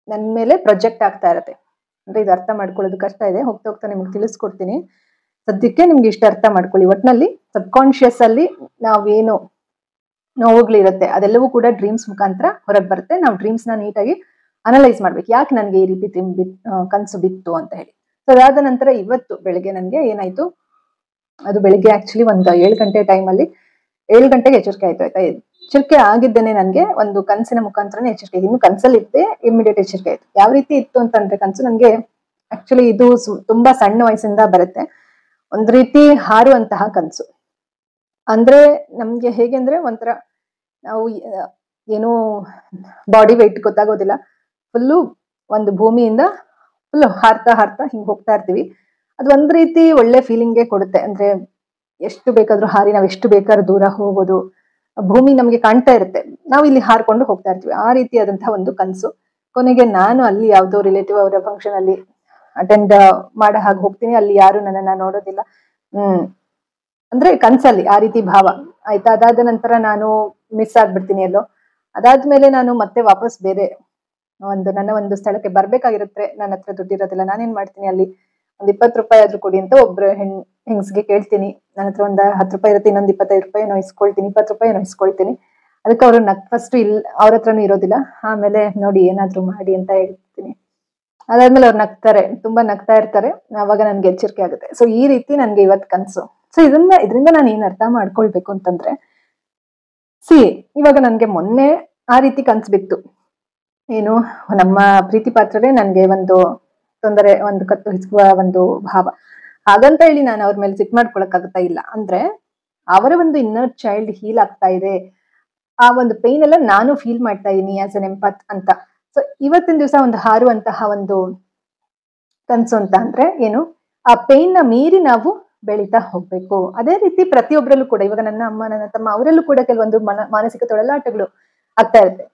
ನನ್ ಮೇಲೆ ಪ್ರೊಜೆಕ್ಟ್ ಆಗ್ತಾ ಇರತ್ತೆ. ಅಂದ್ರೆ ಇದು ಅರ್ಥ ಮಾಡ್ಕೊಳ್ಳೋದು ಕಷ್ಟ ಇದೆ, ಹೋಗ್ತಾ ಹೋಗ್ತಾ ನಿಮ್ಗೆ ತಿಳಿಸ್ಕೊಡ್ತೀನಿ. ಸದ್ಯಕ್ಕೆ ನಿಮ್ಗೆ ಇಷ್ಟ ಅರ್ಥ ಮಾಡ್ಕೊಳ್ಳಿ. ಒಟ್ನಲ್ಲಿ ಸಬ್ ಕಾನ್ಶಿಯಸ್ ಅಲ್ಲಿ ನಾವೇನು ನೋವುಗಳಿರುತ್ತೆ ಅದೆಲ್ಲವೂ ಕೂಡ ಡ್ರೀಮ್ಸ್ ಮುಖಾಂತರ ಹೊರಗೆ ಬರುತ್ತೆ. ನಾವು ಡ್ರೀಮ್ಸ್ ನ ನೀಟಾಗಿ ಅನಲೈಸ್ ಮಾಡ್ಬೇಕು, ಯಾಕೆ ನನ್ಗೆ ಈ ರೀತಿ ಕನ್ಸು ಬಿತ್ತು ಅಂತ ಹೇಳಿ. ಸೊ ಅದಾದ ನಂತರ ಇವತ್ತು ಬೆಳಿಗ್ಗೆ ನನ್ಗೆ ಏನಾಯ್ತು, ಅದು ಬೆಳಿಗ್ಗೆ ಆಕ್ಚುಲಿ ಒಂದು 7 ಗಂಟೆ ಟೈಮಲ್ಲಿ 7 ಗಂಟೆಗೆ ಎಚ್ಚರಿಕೆ ಆಯ್ತು ಆಯ್ತಾ. ಎಚ್ಚರಿಕೆ ಆಗಿದ್ದೇನೆ ನನ್ಗೆ ಒಂದು ಕನಸಿನ ಮುಖಾಂತರನೇ ಎಚ್ಚರಿಕೆ. ಇನ್ನು ಕನ್ಸಲ್ಲಿ ಇದ್ದೆ, ಇಮಿಡಿಯೇಟ್ ಎಚ್ಚರಿಕೆ ಆಯ್ತು. ಯಾವ ರೀತಿ ಇತ್ತು ಅಂತಂದ್ರೆ ಕನ್ಸು ನನ್ಗೆ ಆಕ್ಚುಲಿ ಇದು ತುಂಬಾ ಸಣ್ಣ ವಯಸ್ಸಿಂದ ಬರುತ್ತೆ. ಒಂದ್ ರೀತಿ ಹಾರುವಂತಹ ಕನ್ಸು. ಅಂದ್ರೆ ನಮ್ಗೆ ಹೇಗೆ ಅಂದ್ರೆ ಒಂಥರ ನಾವು ಏನು ಬಾಡಿ ವೆಯ್ಟ್ ಗೊತ್ತಾಗೋದಿಲ್ಲ, ಫುಲ್ಲು ಒಂದು ಭೂಮಿಯಿಂದ ಫುಲ್ ಹಾರ್ತಾ ಹಾರ್ತಾ ಹಿಂಗ್ ಹೋಗ್ತಾ ಇರ್ತೀವಿ. ಅದು ಒಂದ್ ರೀತಿ ಒಳ್ಳೆ ಫೀಲಿಂಗ್ಗೆ ಕೊಡುತ್ತೆ. ಅಂದ್ರೆ ಎಷ್ಟು ಬೇಕಾದ್ರೂ ಹಾರಿ ನಾವ್ ಎಷ್ಟು ಬೇಕಾದ್ರೂ ದೂರ ಹೋಗೋದು, ಭೂಮಿ ನಮ್ಗೆ ಕಾಣ್ತಾ ಇರುತ್ತೆ, ನಾವು ಇಲ್ಲಿ ಹಾರ್ಕೊಂಡು ಹೋಗ್ತಾ ಇರ್ತೀವಿ. ಆ ರೀತಿಯಾದಂತಹ ಒಂದು ಕನ್ಸು. ಕೊನೆಗೆ ನಾನು ಅಲ್ಲಿ ಯಾವ್ದೋ ರಿಲೇಟಿವ್ ಅವರ ಫಂಕ್ಷನ್ ಅಲ್ಲಿ ಅಟೆಂಡ್ ಮಾಡೋ ಹಾಗೆ ಹೋಗ್ತೀನಿ, ಅಲ್ಲಿ ಯಾರು ನನ್ನನ್ನ ನೋಡೋದಿಲ್ಲ. ಅಂದ್ರೆ ಕನ್ಸಲ್ಲಿ ಆ ರೀತಿ ಭಾವ ಆಯ್ತಾ. ಅದಾದ ನಂತರ ನಾನು ಮಿಸ್ ಆಗ್ಬಿಡ್ತೀನಿ ಎಲ್ಲೋ. ಅದಾದ್ಮೇಲೆ ನಾನು ಮತ್ತೆ ವಾಪಸ್ ಬೇರೆ ನನ್ನ ಒಂದು ಸ್ಥಳಕ್ಕೆ ಬರ್ಬೇಕಾಗಿರುತ್ತೆ. ನನ್ನ ಹತ್ರ ದುಡ್ಡಿರೋದಿಲ್ಲ. ನಾನೇನ್ ಮಾಡ್ತೀನಿ, ಅಲ್ಲಿ ಒಂದ್ 20 ರೂಪಾಯಿ ಆದ್ರೂ ಕೊಡಿ ಅಂತ ಒಬ್ರು ಹೆಂಗ್ಸ್ಗೆ ಕೇಳ್ತೀನಿ. ನನ್ನ ಹತ್ರ ಒಂದು 10 ರೂಪಾಯಿ ಇರುತ್ತೆ, ಇನ್ನೊಂದು 25 ರೂಪಾಯಿ ಇಸ್ಕೊಳ್ತೀನಿ, 20 ರೂಪಾಯಿ ಇಸ್ಕೊಳ್ತೀನಿ. ಅದಕ್ಕೆ ಅವ್ರು ಫಸ್ಟ್ ಅವ್ರ ಹತ್ರನೂ ಇರೋದಿಲ್ಲ. ಆಮೇಲೆ ನೋಡಿ ಏನಾದ್ರು ಮಾಡಿ ಅಂತ ಹೇಳ್ತೀನಿ. ಅದಾದ್ಮೇಲೆ ಅವ್ರು ನಗ್ತಾರೆ, ತುಂಬಾ ನಗ್ತಾ ಇರ್ತಾರೆ. ಅವಾಗ ನನ್ಗೆ ಎಚ್ಚರಿಕೆ ಆಗುತ್ತೆ. ಸೊ ಈ ರೀತಿ ನನ್ಗೆ ಇವತ್ತು ಕನ್ಸು. ಸೊ ಇದರಿಂದ ನಾನು ಏನ್ ಅರ್ಥ ಮಾಡ್ಕೊಳ್ಬೇಕು ಅಂತಂದ್ರೆ, ಇವಾಗ ನನ್ಗೆ ಮೊನ್ನೆ ಆ ರೀತಿ ಕನ್ಸು ಬಿತ್ತು. ಏನು, ನಮ್ಮ ಪ್ರೀತಿ ಪಾತ್ರರೇ ನನ್ಗೆ ಒಂದು ತೊಂದರೆ, ಒಂದು ಕತ್ತು ಹಿಸುಕುವ ಒಂದು ಭಾವ. ಹಾಗಂತ ಹೇಳಿ ನಾನು ಅವ್ರ ಮೇಲೆ ಸಿಟ್ ಮಾಡ್ಕೊಳಕ್ಕಾಗ್ತಾ ಇಲ್ಲ. ಅಂದ್ರೆ ಅವರ ಒಂದು ಇನ್ನರ್ ಚೈಲ್ಡ್ ಹೀಲ್ ಆಗ್ತಾ ಇದೆ, ಆ ಒಂದು ಪೇನ್ ಎಲ್ಲ ನಾನು ಫೀಲ್ ಮಾಡ್ತಾ ಇದೀನಿ ಆಸ್ ಅನ್ ಎಂಪತ್ ಅಂತ. ಸೊ ಇವತ್ತಿನ ದಿವಸ ಒಂದು ಹಾರುವಂತಹ ಒಂದು ಕನ್ಸು ಅಂತ ಅಂದ್ರೆ ಏನು, ಆ ಪೇನ್ ನ ಮೀರಿ ನಾವು ಬೆಳೀತಾ ಹೋಗ್ಬೇಕು. ಅದೇ ರೀತಿ ಪ್ರತಿಯೊಬ್ಬರಲ್ಲೂ ಕೂಡ, ಇವಾಗ ನನ್ನ ಅಮ್ಮ, ನನ್ನ ತಮ್ಮ, ಅವರಲ್ಲೂ ಕೂಡ ಕೆಲವೊಂದು ಮಾನಸಿಕ ತೊಳಲಾಟಗಳು ಆಗ್ತಾ ಇರುತ್ತೆ.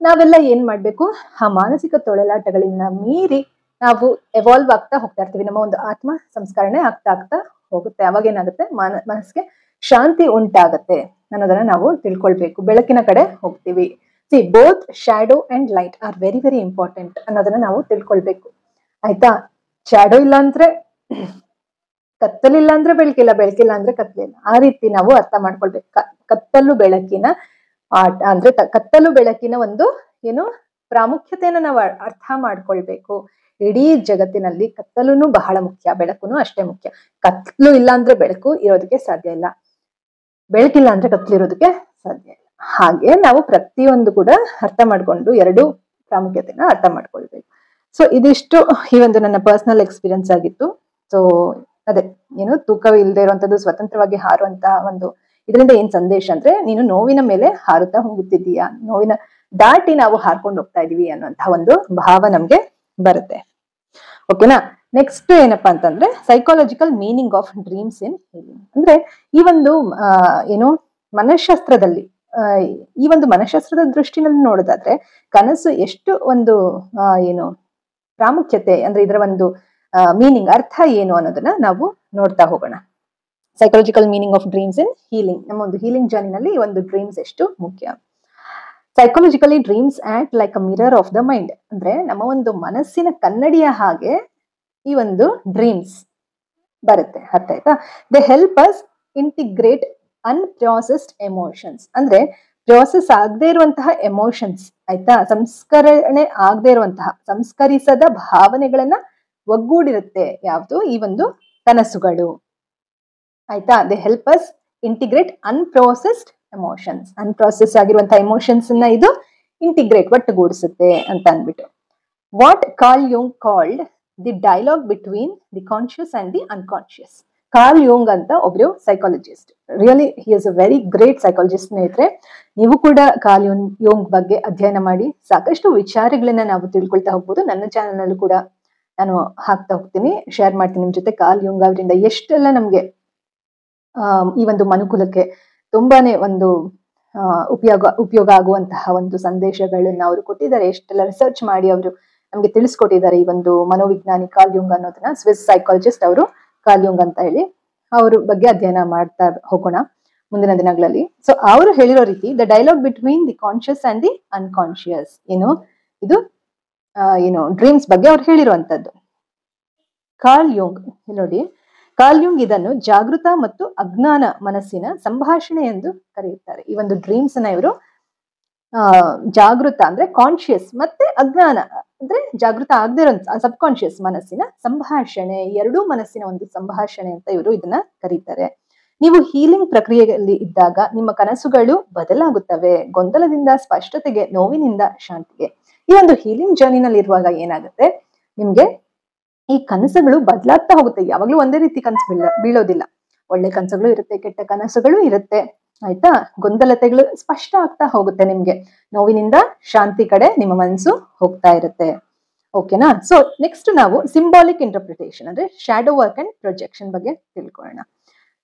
ನಾವೆಲ್ಲ ಏನ್ ಮಾಡ್ಬೇಕು, ಆ ಮಾನಸಿಕ ತೊಳಲಾಟಗಳನ್ನ ಮೀರಿ ನಾವು ಎವಾಲ್ವ್ ಆಗ್ತಾ ಹೋಗ್ತಾ ಇರ್ತೀವಿ. ನಮ್ಮ ಒಂದು ಆತ್ಮ ಸಂಸ್ಕರಣೆ ಆಗ್ತಾ ಆಗ್ತಾ ಹೋಗುತ್ತೆ. ಅವಾಗ ಏನಾಗುತ್ತೆ, ಮನಸ್ಸಿಗೆ ಶಾಂತಿ ಉಂಟಾಗತ್ತೆ ಅನ್ನೋದನ್ನ ನಾವು ತಿಳ್ಕೊಳ್ಬೇಕು. ಬೆಳಕಿನ ಕಡೆ ಹೋಗ್ತೀವಿ. Both shadow and light are very very important ಅನ್ನೋದನ್ನ ನಾವು ತಿಳ್ಕೊಳ್ಬೇಕು. ಆಯ್ತಾ. ಶ್ಯಾಡೋ ಇಲ್ಲ ಅಂದ್ರೆ ಕತ್ತಲಿಲ್ಲ ಅಂದ್ರೆ ಬೆಳಕಿಲ್ಲ, ಬೆಳಕಿಲ್ಲ ಅಂದ್ರೆ ಕತ್ತಲಿಲ್ಲ. ಆ ರೀತಿ ನಾವು ಅರ್ಥ ಮಾಡ್ಕೊಳ್ಬೇಕು. ಕತ್ತಲು ಬೆಳಕಿನ ಅಂದ್ರೆ ಕತ್ತಲು ಬೆಳಕಿನ ಒಂದು ಏನು ಪ್ರಾಮುಖ್ಯತೆಯನ್ನ ನಾವು ಅರ್ಥ ಮಾಡ್ಕೊಳ್ಬೇಕು. ಇಡೀ ಜಗತ್ತಿನಲ್ಲಿ ಕತ್ತಲುನು ಬಹಳ ಮುಖ್ಯ, ಬೆಳಕುನು ಅಷ್ಟೇ ಮುಖ್ಯ. ಕತ್ಲು ಇಲ್ಲ ಅಂದ್ರೆ ಬೆಳಕು ಇರೋದಕ್ಕೆ ಸಾಧ್ಯ ಇಲ್ಲ, ಬೆಳಕಿಲ್ಲ ಅಂದ್ರೆ ಕತ್ಲು ಇರೋದಕ್ಕೆ ಸಾಧ್ಯ ಇಲ್ಲ. ಹಾಗೆ ನಾವು ಪ್ರತಿಯೊಂದು ಕೂಡ ಅರ್ಥ ಮಾಡ್ಕೊಂಡು ಎರಡು ಪ್ರಾಮುಖ್ಯತೆನ ಅರ್ಥ ಮಾಡ್ಕೊಳ್ಬೇಕು. ಸೊ ಇದಿಷ್ಟು ಈ ಒಂದು ನನ್ನ ಪರ್ಸನಲ್ ಎಕ್ಸ್ಪೀರಿಯನ್ಸ್ ಆಗಿತ್ತು. ಸೊ ಅದೇ ಏನು, ತೂಕವೇ ಇಲ್ಲದೆ ಇರುವಂತದ್ದು, ಸ್ವತಂತ್ರವಾಗಿ ಹಾರುವಂತಹ ಒಂದು ಇದರಿಂದ ಏನ್ ಸಂದೇಶ ಅಂದ್ರೆ, ನೀನು ನೋವಿನ ಮೇಲೆ ಹಾರುತ್ತಾ ಹೋಗುತ್ತಿದ್ದೀಯಾ, ನೋವಿನ ದಾಟಿ ನಾವು ಹಾರ್ಕೊಂಡು ಹೋಗ್ತಾ ಇದೀವಿ ಅನ್ನುವಂತಹ ಒಂದು ಭಾವ ನಮ್ಗೆ ಬರುತ್ತೆ. ಓಕೆನಾ. ನೆಕ್ಸ್ಟ್ ಏನಪ್ಪಾ ಅಂತಂದ್ರೆ, psychological meaning of dreams in healing. ಅಂದ್ರೆ ಈ ಒಂದು ಏನು ಮನಃಶಾಸ್ತ್ರದಲ್ಲಿ, ಈ ಒಂದು ಮನಃಶಾಸ್ತ್ರದ ದೃಷ್ಟಿನಲ್ಲಿ ನೋಡೋದಾದ್ರೆ ಕನಸು ಎಷ್ಟು ಒಂದು ಏನು ಪ್ರಾಮುಖ್ಯತೆ, ಅಂದ್ರೆ ಇದರ ಒಂದು ಮೀನಿಂಗ್, ಅರ್ಥ ಏನು ಅನ್ನೋದನ್ನ ನಾವು ನೋಡ್ತಾ ಹೋಗೋಣ. Psychological meaning of dreams in healing. ನಮ್ಮ ಒಂದು ಹೀಲಿಂಗ್ ಜರ್ನಿನಲ್ಲಿ ಈ ಒಂದು ಡ್ರೀಮ್ಸ್ ಎಷ್ಟು ಮುಖ್ಯ. Psychologically dreams act like a mirror of the mind. ಅಂದ್ರೆ ನಮ್ಮ ಒಂದು ಮನಸ್ಸಿನ ಕನ್ನಡಿಯ ಹಾಗೆ ಈ ಒಂದು ಡ್ರೀಮ್ಸ್ ಬರುತ್ತೆ. ಅರ್ಥ ಆಯ್ತಾ. They help us integrate unprocessed emotions. ಅಂದ್ರೆ ಪ್ರೋಸೆಸ್ ಆಗದೆ ಇರುವಂತಹ ಎಮೋಷನ್ಸ್, ಆಯ್ತಾ, ಸಂಸ್ಕರಣೆ ಆಗದೆ ಇರುವಂತಹ ಸಂಸ್ಕರಿಸದ ಭಾವನೆಗಳನ್ನ ಒಗ್ಗೂಡಿರುತ್ತೆ ಯಾವುದು ಈ ಒಂದು ಕನಸುಗಳು, ಆಯ್ತಾ. They help us integrate unprocessed emotions. Unprocess ಆಗಿರುವಂತಹ ಎಮೋಷನ್ಸ್ ನ ಇದು ಇಂಟಿಗ್ರೇಟ್ ಒಟ್ಟುಗೂಡಿಸುತ್ತೆ ಅಂತ ಅಂದ್ಬಿಟ್ಟು. What Carl Jung called the dialogue between the conscious and the unconscious. Carl Jung ಅಂತ ಒಬ್ರು psychologist, really he is a very great psychologist. ಸ್ನೇಹಿತರೆ, ನೀವು ಕೂಡ ಕಾರ್ಲ್ ಯುಂಗ್ ಬಗ್ಗೆ ಅಧ್ಯಯನ ಮಾಡಿ ಸಾಕಷ್ಟು ವಿಚಾರಗಳನ್ನ ನಾವು ತಿಳ್ಕೊಳ್ತಾ ಹೋಗ್ಬೋದು. ನನ್ನ ಚಾನೆಲ್ ನಲ್ಲೂ ಕೂಡ ನಾನು ಹಾಕ್ತಾ ಹೋಗ್ತೀನಿ, ಶೇರ್ ಮಾಡ್ತೀನಿ ನಿಮ್ ಜೊತೆ. ಕಾರ್ಲ್ ಯುಂಗ್ ಅವರಿಂದ ಎಷ್ಟೆಲ್ಲ ನಮ್ಗೆ ಈ ಒಂದು ಮನುಕುಲಕ್ಕೆ ತುಂಬಾನೇ ಒಂದು ಉಪಯೋಗ ಆಗುವಂತಹ ಒಂದು ಸಂದೇಶಗಳನ್ನ ಅವರು ಕೊಟ್ಟಿದ್ದಾರೆ. ಎಷ್ಟೆಲ್ಲ ರಿಸರ್ಚ್ ಮಾಡಿ ಅವರು ನಮ್ಗೆ ತಿಳಿಸ್ಕೊಟ್ಟಿದ್ದಾರೆ ಈ ಒಂದು ಮನೋವಿಜ್ಞಾನಿ ಕಾರ್ಲ್ ಯುಂಗ್ ಅನ್ನೋದನ್ನ. ಸ್ವಿಸ್ ಸೈಕಾಲಜಿಸ್ಟ್ ಅವರು ಕಾರ್ಲ್ ಯುಂಗ್ ಅಂತ ಹೇಳಿ, ಅವ್ರ ಬಗ್ಗೆ ಅಧ್ಯಯನ ಮಾಡ್ತಾ ಹೋಗೋಣ ಮುಂದಿನ ದಿನಗಳಲ್ಲಿ. ಸೊ ಅವರು ಹೇಳಿರೋ ರೀತಿ, the dialogue between the conscious and the unconscious, ಇದು ಡ್ರೀಮ್ಸ್ ಬಗ್ಗೆ ಅವ್ರು ಹೇಳಿರುವಂತದ್ದು. ಕಾರ್ಲ್ ಯುಂಗ್ ನೋಡಿ, ಕಾರ್ಲ್ ಯುಂಗ್ ಇದನ್ನು ಜಾಗೃತ ಮತ್ತು ಅಜ್ಞಾನ ಮನಸ್ಸಿನ ಸಂಭಾಷಣೆ ಎಂದು ಕರೆಯುತ್ತಾರೆ. ಈ ಒಂದು ಡ್ರೀಮ್ಸ್ ನ ಇವರು ಜಾಗೃತ ಅಂದ್ರೆ ಕಾನ್ಶಿಯಸ್, ಮತ್ತೆ ಅಜ್ಞಾನ ಅಂದ್ರೆ ಜಾಗೃತ ಆಗದೆ ಇರೋ ಸಬ್ ಕಾನ್ಶಿಯಸ್ ಮನಸ್ಸಿನ ಸಂಭಾಷಣೆ, ಎರಡೂ ಮನಸ್ಸಿನ ಒಂದು ಸಂಭಾಷಣೆ ಅಂತ ಇವರು ಇದನ್ನ ಕರೀತಾರೆ. ನೀವು ಹೀಲಿಂಗ್ ಪ್ರಕ್ರಿಯೆಯಲ್ಲಿ ಇದ್ದಾಗ ನಿಮ್ಮ ಕನಸುಗಳು ಬದಲಾಗುತ್ತವೆ, ಗೊಂದಲದಿಂದ ಸ್ಪಷ್ಟತೆಗೆ, ನೋವಿನಿಂದ ಶಾಂತಿಗೆ. ಈ ಒಂದು ಹೀಲಿಂಗ್ ಜರ್ನಿನಲ್ಲಿ ಇರುವಾಗ ಏನಾಗುತ್ತೆ, ನಿಮ್ಗೆ ಈ ಕನಸುಗಳು ಬದಲಾಗ್ತಾ ಹೋಗುತ್ತೆ. ಯಾವಾಗ್ಲೂ ಒಂದೇ ರೀತಿ ಕನಸು ಬೀಳೋದಿಲ್ಲ. ಒಳ್ಳೆ ಕನಸುಗಳು ಇರುತ್ತೆ, ಕೆಟ್ಟ ಕನಸುಗಳು ಇರುತ್ತೆ, ಆಯ್ತಾ. ಗೊಂದಲತೆಗಳು ಸ್ಪಷ್ಟ ಆಗ್ತಾ ಹೋಗುತ್ತೆ, ನಿಮ್ಗೆ ನೋವಿನಿಂದ ಶಾಂತಿ ಕಡೆ ನಿಮ್ಮ ಮನಸ್ಸು ಹೋಗ್ತಾ ಇರುತ್ತೆ. ಓಕೆನಾ. ಸೊ ನೆಕ್ಸ್ಟ್ ನಾವು ಸಿಂಬಾಲಿಕ್ ಇಂಟರ್ಪ್ರಿಟೇಷನ್ ಅಂದ್ರೆ ಶಾಡೋ ವರ್ಕ್ ಅಂಡ್ ಪ್ರೊಜೆಕ್ಷನ್ ಬಗ್ಗೆ ತಿಳ್ಕೊಳ್ಳೋಣ.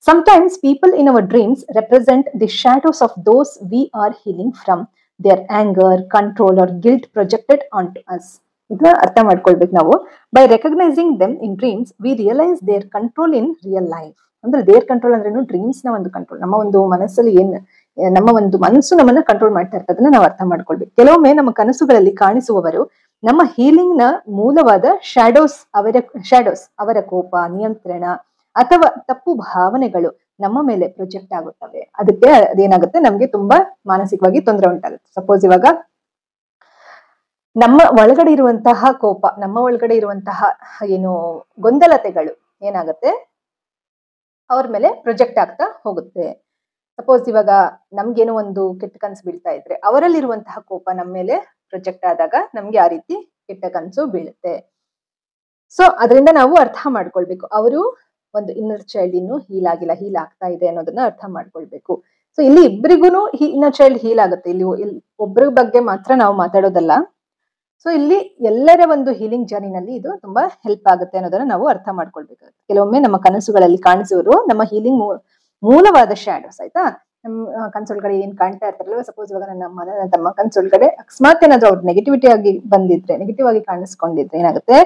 Sometimes people in our dreams represent the shadows of those we are healing from, their anger, control or guilt projected onto us. ಇದನ್ನ ಅರ್ಥ ಮಾಡ್ಕೊಳ್ಬೇಕು ನಾವು. By recognising them in dreams we realise their control in real life. ಅಂದ್ರೆ their control ಅಂದ್ರೇನು, dreams ನ ಒಂದು control. ನಮ್ಮ ಒಂದು ಮನಸ್ಸಲ್ಲಿ ನಮ್ಮ ಒಂದು ಮನಸ್ಸು ನಮ್ಮನ್ನ ಕಂಟ್ರೋಲ್ ಮಾಡ್ತಾ ಇರ್ತದನ್ನ ನಾವು ಅರ್ಥ ಮಾಡ್ಕೊಳ್ಬೇಕು. ಕೆಲವೊಮ್ಮೆ ನಮ್ಮ ಕನಸುಗಳಲ್ಲಿ ಕಾಣಿಸುವವರು ನಮ್ಮ ಹೀಲಿಂಗ್ ನ ಮೂಲವಾದ ಶಾಡೋಸ್, ಅವರ ಕೋಪ, ನಿಯಂತ್ರಣ ಅಥವಾ ತಪ್ಪು ಭಾವನೆಗಳು ನಮ್ಮ ಮೇಲೆ ಪ್ರೊಜೆಕ್ಟ್ ಆಗುತ್ತವೆ. ಅದಕ್ಕೆ ಅದೇನಾಗುತ್ತೆ, ನಮ್ಗೆ ತುಂಬಾ ಮಾನಸಿಕವಾಗಿ ತೊಂದರೆ ಉಂಟಾಗುತ್ತೆ. ಸಪೋಸ್ ಇವಾಗ ನಮ್ಮ ಒಳಗಡೆ ಇರುವಂತಹ ಕೋಪ, ನಮ್ಮ ಒಳಗಡೆ ಇರುವಂತಹ ಗೊಂದಲತೆಗಳು ಏನಾಗುತ್ತೆ, ಅವ್ರ ಮೇಲೆ ಪ್ರೊಜೆಕ್ಟ್ ಆಗ್ತಾ ಹೋಗುತ್ತೆ. ಸಪೋಸ್ ಇವಾಗ ನಮ್ಗೇನೋ ಒಂದು ಕೆಟ್ಟ ಕನಸು ಬೀಳ್ತಾ ಇದ್ರೆ ಅವರಲ್ಲಿರುವಂತಹ ಕೋಪ ನಮ್ಮ ಮೇಲೆ ಪ್ರೊಜೆಕ್ಟ್ ಆದಾಗ ನಮ್ಗೆ ಆ ರೀತಿ ಕೆಟ್ಟ ಕನಸು ಬೀಳುತ್ತೆ. ಸೊ ಅದರಿಂದ ನಾವು ಅರ್ಥ ಮಾಡ್ಕೊಳ್ಬೇಕು, ಅವರು ಒಂದು ಇನ್ನರ್ ಚೈಲ್ಡ್ ಇನ್ನು ಹೀಲ್ ಆಗಿಲ್ಲ, ಹೀಲ್ ಆಗ್ತಾ ಇದೆ ಅನ್ನೋದನ್ನ ಅರ್ಥ ಮಾಡ್ಕೊಳ್ಬೇಕು. ಸೊ ಇಲ್ಲಿ ಇಬ್ಬರಿಗೂ ಇನ್ನರ್ ಚೈಲ್ಡ್ ಹೀಲ್ ಆಗುತ್ತೆ. ಇಲ್ಲಿ ಒಬ್ಬರ ಬಗ್ಗೆ ಮಾತ್ರ ನಾವು ಮಾತಾಡೋದಲ್ಲ. ಸೊ ಇಲ್ಲಿ ಎಲ್ಲರ ಒಂದು ಹೀಲಿಂಗ್ ಜರ್ನಿನಲ್ಲಿ ಇದು ತುಂಬಾ ಹೆಲ್ಪ್ ಆಗುತ್ತೆ ಅನ್ನೋದನ್ನ ನಾವು ಅರ್ಥ ಮಾಡ್ಕೊಳ್ಬೇಕಾಗುತ್ತೆ. ಕೆಲವೊಮ್ಮೆ ನಮ್ಮ ಕನಸುಗಳಲ್ಲಿ ಕಾಣಿಸುವರು ನಮ್ಮ ಹೀಲಿಂಗ್ ಮೂಲವಾದ ಶ್ಯಾಡೋಸ್, ಆಯ್ತಾ. ನಮ್ಮ ಕನ್ಸೊಳಗಡೆ ಏನ್ ಕಾಣ್ತಾ ಇರ್ತಾರಲ್ವ, ಸಪೋಸ್ ಇವಾಗ ನನ್ನ ತಮ್ಮ ಕನ್ಸೊಳಗಡೆ ಅಕಸ್ಮಾತ್ ಏನಾದ್ರು ಅವ್ರು ನೆಗೆಟಿವಿಟಿ ಆಗಿ ಬಂದಿದ್ರೆ, ನೆಗೆಟಿವ್ ಆಗಿ ಕಾಣಿಸ್ಕೊಂಡಿದ್ರೆ ಏನಾಗುತ್ತೆ,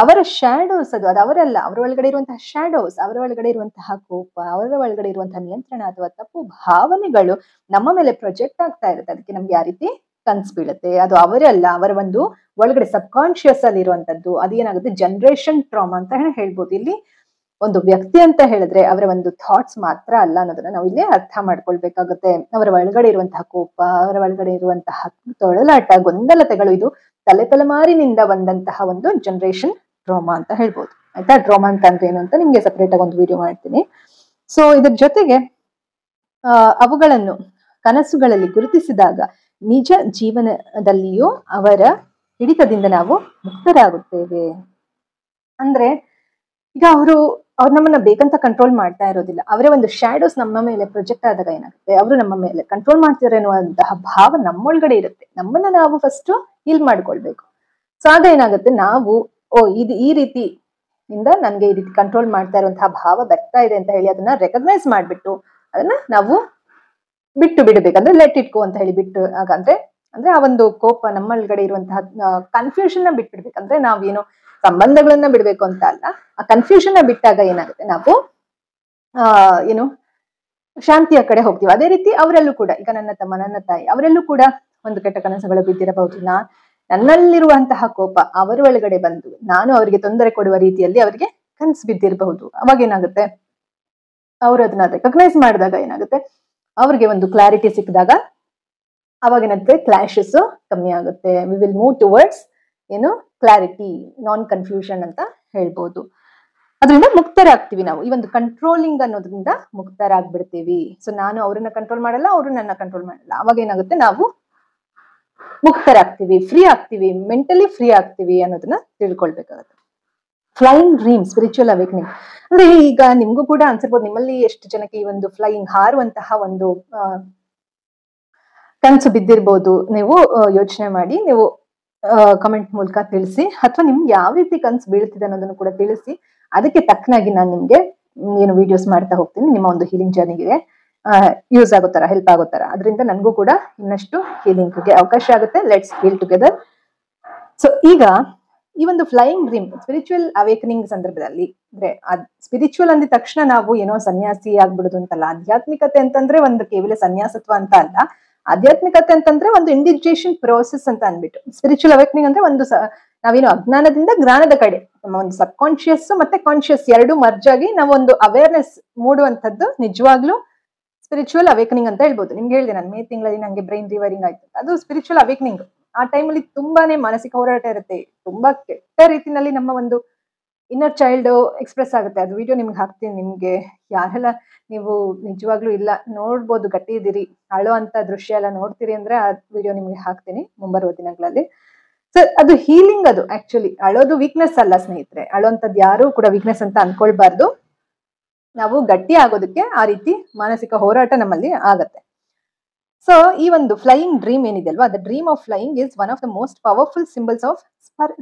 ಅವರ ಶ್ಯಾಡೋಸ್ ಅದು ಅವರಲ್ಲ, ಅವರ ಒಳಗಡೆ ಇರುವಂತಹ ಶ್ಯಾಡೋಸ್, ಅವರ ಒಳಗಡೆ ಇರುವಂತಹ ಕೋಪ, ಅವರ ಒಳಗಡೆ ಇರುವಂತಹ ನಿಯಂತ್ರಣ ಅಥವಾ ತಪ್ಪು ಭಾವನೆಗಳು ನಮ್ಮ ಮೇಲೆ ಪ್ರೊಜೆಕ್ಟ್ ಆಗ್ತಾ ಇರುತ್ತೆ. ಅದಕ್ಕೆ ನಮ್ಗೆ ಯಾವ ರೀತಿ ಕನ್ಸ್ ಬೀಳುತ್ತೆ, ಅದು ಅವರಲ್ಲ, ಅವರ ಒಂದು ಒಳಗಡೆ ಸಬ್ ಕಾನ್ಶಿಯಸ್ ಅಲ್ಲಿ ಇರುವಂತದ್ದು. ಅದೇನಾಗುತ್ತೆ, ಜನರೇಷನ್ ಟ್ರಾಮಾ ಅಂತ ಹೇಳ್ಬೋದು. ಇಲ್ಲಿ ಒಂದು ವ್ಯಕ್ತಿ ಅಂತ ಹೇಳಿದ್ರೆ ಅವರ ಒಂದು ಥಾಟ್ಸ್ ಮಾತ್ರ ಅಲ್ಲ ಅನ್ನೋದನ್ನ ನಾವು ಇಲ್ಲಿ ಅರ್ಥ ಮಾಡ್ಕೊಳ್ಬೇಕಾಗುತ್ತೆ. ಅವರ ಒಳಗಡೆ ಇರುವಂತಹ ಕೋಪ, ಅವರ ಒಳಗಡೆ ಇರುವಂತಹ ತೊಳಲಾಟ, ಗೊಂದಲತೆಗಳು, ಇದು ತಲೆಮಾರಿನಿಂದ ಬಂದಂತಹ ಒಂದು ಜನರೇಷನ್ ಟ್ರಾಮಾ ಅಂತ ಹೇಳ್ಬೋದು, ಆಯ್ತಾ. ಟ್ರಾಮಾ ಅಂತ ಅಂದ್ರೆ ಏನು ಅಂತ ನಿಮ್ಗೆ ಸಪರೇಟ್ ಆಗಿ ಒಂದು ವಿಡಿಯೋ ಮಾಡ್ತೀನಿ. ಸೊ ಇದ್ರ ಜೊತೆಗೆ ಅವುಗಳನ್ನು ಕನಸುಗಳಲ್ಲಿ ಗುರುತಿಸಿದಾಗ ನಿಜ ಜೀವನದಲ್ಲಿಯೂ ಅವರ ಹಿಡಿತದಿಂದ ನಾವು ಮುಕ್ತರಾಗುತ್ತೇವೆ. ಅಂದ್ರೆ ಈಗ ಅವರು ನಮ್ಮನ್ನ ಬೇಕಂತ ಕಂಟ್ರೋಲ್ ಮಾಡ್ತಾ ಇರೋದಿಲ್ಲ, ಅವರೇ ಒಂದು ಶ್ಯಾಡೋಸ್ ನಮ್ಮ ಮೇಲೆ ಪ್ರೊಜೆಕ್ಟ್ ಆದಾಗ ಏನಾಗುತ್ತೆ, ಅವರು ನಮ್ಮ ಮೇಲೆ ಕಂಟ್ರೋಲ್ ಮಾಡ್ತಿದ್ದಾರೆ ಅನ್ನುವಂತಹ ಭಾವ ನಮ್ಮೊಳಗಡೆ ಇರುತ್ತೆ. ನಮ್ಮನ್ನ ನಾವು ಫಸ್ಟ್ ಹೀಲ್ ಮಾಡ್ಕೊಳ್ಬೇಕು. ಸೊ ಆಗ ಏನಾಗುತ್ತೆ, ನಾವು ಇದು ಈ ರೀತಿ ಇಂದ ನನ್ಗೆ ಈ ರೀತಿ ಕಂಟ್ರೋಲ್ ಮಾಡ್ತಾ ಇರುವಂತಹ ಭಾವ ಬರ್ತಾ ಇದೆ ಅಂತ ಹೇಳಿ ಅದನ್ನ ರೆಕಗ್ನೈಸ್ ಮಾಡ್ಬಿಟ್ಟು ಅದನ್ನ ನಾವು ಬಿಟ್ಟು ಬಿಡಬೇಕಂದ್ರೆ ಲೆಟ್ ಇಟ್ ಗೋ ಅಂತ ಹೇಳಿ ಬಿಟ್ಟು, ಅಂದ್ರೆ ಆ ಒಂದು ಕೋಪ ನಮ್ಮೊಳಗಡೆ ಇರುವಂತಹ ಕನ್ಫ್ಯೂಷನ್ ನ ಬಿಟ್ಬಿಡ್ಬೇಕಂದ್ರೆ ನಾವೇನು ಸಂಬಂಧಗಳನ್ನ ಬಿಡ್ಬೇಕು ಅಂತ ಅಲ್ಲ, ಆ ಕನ್ಫ್ಯೂಷನ್ ನ ಬಿಟ್ಟಾಗ ಏನಾಗುತ್ತೆ, ನಾವು ಶಾಂತಿಯ ಕಡೆ ಹೋಗ್ತೀವಿ. ಅದೇ ರೀತಿ ಅವರಲ್ಲೂ ಕೂಡ, ಈಗ ನನ್ನ ತಮ್ಮ, ನನ್ನ ತಾಯಿ, ಅವರಲ್ಲೂ ಕೂಡ ಒಂದು ಕೆಟ್ಟ ಕನಸುಗಳು ಬಿದ್ದಿರಬಹುದು. ನನ್ನಲ್ಲಿರುವಂತಹ ಕೋಪ ಅವರ ಒಳಗಡೆ ಬಂದು ನಾನು ಅವರಿಗೆ ತೊಂದರೆ ಕೊಡುವ ರೀತಿಯಲ್ಲಿ ಅವರಿಗೆ ಕನಸು ಬಿದ್ದಿರಬಹುದು. ಅವಾಗ ಏನಾಗುತ್ತೆ, ಅವ್ರು ಅದನ್ನ ರೆಕಗ್ನೈಸ್ ಮಾಡಿದಾಗ ಏನಾಗುತ್ತೆ, ಅವ್ರಿಗೆ ಒಂದು ಕ್ಲಾರಿಟಿ ಸಿಕ್ಕಿದಾಗ ಅವಾಗ ಏನಾಗುತ್ತೆ, ಕ್ಲಾಶಸ್ ಕಮ್ಮಿ ಆಗುತ್ತೆ. ವಿ ವಿಲ್ ಮೂವ್ ಟುವರ್ಡ್ಸ್ ಏನು ಕ್ಲಾರಿಟಿ, ನಾನ್ ಕನ್ಫ್ಯೂಷನ್ ಅಂತ ಹೇಳ್ಬೋದು. ಅದರಿಂದ ಮುಕ್ತರಾಗ್ತೀವಿ ನಾವು. ಈ ಒಂದು ಕಂಟ್ರೋಲಿಂಗ್ ಅನ್ನೋದ್ರಿಂದ ಮುಕ್ತರಾಗ್ಬಿಡ್ತೀವಿ. ಸೊ ನಾನು ಅವ್ರನ್ನ ಕಂಟ್ರೋಲ್ ಮಾಡಲ್ಲ, ಅವರು ನನ್ನ ಕಂಟ್ರೋಲ್ ಮಾಡಲ್ಲ. ಅವಾಗ ಏನಾಗುತ್ತೆ, ನಾವು ಮುಕ್ತರಾಗ್ತೀವಿ, ಫ್ರೀ ಆಗ್ತೀವಿ, ಮೆಂಟಲಿ ಫ್ರೀ ಆಗ್ತೀವಿ ಅನ್ನೋದನ್ನ ತಿಳ್ಕೊಳ್ಬೇಕಾಗತ್ತೆ. ಫ್ಲೈಯಿಂಗ್ ಡ್ರೀಮ್, ಸ್ಪಿರಿಚುವಲ್ ಅವೇಕ್ನಿಂಗ್ ಅಂದ್ರೆ ಈಗ ನಿಮ್ಗೂ ಕೂಡ ಅನ್ಸಿರ್ಬೋದು, ನಿಮ್ಮಲ್ಲಿ ಎಷ್ಟು ಜನಕ್ಕೆ ಈ ಒಂದು ಫ್ಲೈಯಿಂಗ್, ಹಾರುವಂತಹ ಒಂದು ಕನಸು ಬಿದ್ದಿರ್ಬೋದು. ನೀವು ಯೋಚನೆ ಮಾಡಿ, ನೀವು ಕಮೆಂಟ್ ಮೂಲಕ ತಿಳಿಸಿ, ಅಥವಾ ನಿಮ್ಗೆ ಯಾವ ರೀತಿ ಕನಸು ಬೀಳ್ತಿದೆ ಅನ್ನೋದನ್ನು ಕೂಡ ತಿಳಿಸಿ. ಅದಕ್ಕೆ ತಕ್ಕನಾಗಿ ನಾನು ನಿಮ್ಗೆ ಏನು ವಿಡಿಯೋಸ್ ಮಾಡ್ತಾ ಹೋಗ್ತೀನಿ, ನಿಮ್ಮ ಒಂದು ಹೀಲಿಂಗ್ ಜರ್ನಿಗೆ ಯೂಸ್ ಆಗೋ ತರ, ಹೆಲ್ಪ್ ಆಗೋ ತರ. ಅದರಿಂದ ನನಗೂ ಕೂಡ ಇನ್ನಷ್ಟು ಹೀಲಿಂಗ್ಗೆ ಅವಕಾಶ ಆಗುತ್ತೆ. Let's heal together. ಸೊ ಈಗ ಈ ಒಂದು ಫ್ಲೈಯಿಂಗ್ ಡ್ರೀಮ್, ಸ್ಪಿರಿಚುವಲ್ ಅವೇಕನಿಂಗ್ ಸಂದರ್ಭದಲ್ಲಿ, ಅಂದ್ರೆ ಸ್ಪಿರಿಚುವಲ್ ಅಂದಿದ ತಕ್ಷಣ ನಾವು ಏನೋ ಸನ್ಯಾಸಿ ಆಗ್ಬಿಡುದು ಅಂತಲ್ಲ. ಆಧ್ಯಾತ್ಮಿಕತೆ ಅಂತಂದ್ರೆ ಒಂದು ಕೇವಲ ಸನ್ಯಾಸತ್ವ ಅಂತ ಅಲ್ಲ. ಆಧ್ಯಾತ್ಮಿಕತೆ ಅಂತಂದ್ರೆ ಒಂದು ಇಂಡಿವಿಜುಯೇಷನ್ ಪ್ರೋಸೆಸ್ ಅಂತ ಅನ್ಬಿಟ್ಟು, ಸ್ಪಿರಿಚುವಲ್ ಅವೇಕನಿಂಗ್ ಅಂದ್ರೆ ಒಂದು ನಾವೇನು ಅಜ್ಞಾನದಿಂದ ಜ್ಞಾನದ ಕಡೆ, ನಮ್ಮ ಒಂದು ಸಬ್ ಕಾನ್ಶಿಯಸ್ ಮತ್ತೆ ಕಾನ್ಶಿಯಸ್ ಎರಡು ಮರ್ಜ್ ಆಗಿ ನಾವು ಒಂದು ಅವೇರ್ನೆಸ್ ಮೂಡುವಂತದ್ದು ನಿಜವಾಗ್ಲೂ ಸ್ಪಿರಿಚುವಲ್ ಅವೇಕನಿಂಗ್ ಅಂತ ಹೇಳ್ಬೋದು. ನಿಮ್ಗೆ ಹೇಳಿದೆ ನಾನು, ಮೇ ತಿಂಗಳಲ್ಲಿ ನಂಗೆ ಬ್ರೈನ್ ರಿವೈರಿಂಗ್ ಆಯ್ತು, ಅದು ಸ್ಪಿರಿಚುವಲ್ ಅವೇಕನಿಂಗ್. ಆ ಟೈಮಲ್ಲಿ ತುಂಬಾನೇ ಮಾನಸಿಕ ಹೋರಾಟ ಇರುತ್ತೆ, ತುಂಬಾ ಕೆಟ್ಟ ರೀತಿನಲ್ಲಿ ನಮ್ಮ ಒಂದು ಇನ್ನರ್ ಚೈಲ್ಡ್ ಎಕ್ಸ್ಪ್ರೆಸ್ ಆಗುತ್ತೆ. ಅದು ವಿಡಿಯೋ ನಿಮ್ಗೆ ಹಾಕ್ತೀನಿ. ನಿಮ್ಗೆ ಯಾರೆಲ್ಲ ನೀವು ನಿಜವಾಗ್ಲೂ ಇಲ್ಲ ನೋಡ್ಬೋದು, ಗಟ್ಟಿ ಇದ್ದೀರಿ, ಅಳೋ ಅಂತ ದೃಶ್ಯ ಎಲ್ಲ ನೋಡ್ತೀರಿ ಅಂದ್ರೆ ಆ ವಿಡಿಯೋ ನಿಮ್ಗೆ ಹಾಕ್ತೀನಿ ಮುಂಬರುವ ದಿನಗಳಲ್ಲಿ. ಸೊ ಅದು ಹೀಲಿಂಗ್. ಅದು ಆಕ್ಚುಲಿ ಅಳೋದು ವೀಕ್ನೆಸ್ ಅಲ್ಲ ಸ್ನೇಹಿತರೆ. ಅಳೋಂಥದ್ದು ಯಾರು ಕೂಡ ವೀಕ್ನೆಸ್ ಅಂತ ಅನ್ಕೊಳ್ಬಾರ್ದು. ನಾವು ಗಟ್ಟಿ ಆಗೋದಕ್ಕೆ ಆ ರೀತಿ ಮಾನಸಿಕ ಹೋರಾಟ ನಮ್ಮಲ್ಲಿ ಆಗತ್ತೆ. ಸೊ ಈ ಒಂದು ಫ್ಲೈಯಿಂಗ್ ಡ್ರೀಮ್ ಏನಿದೆ ಅಲ್ವಾ, the dream of flying is one of the most powerful symbols of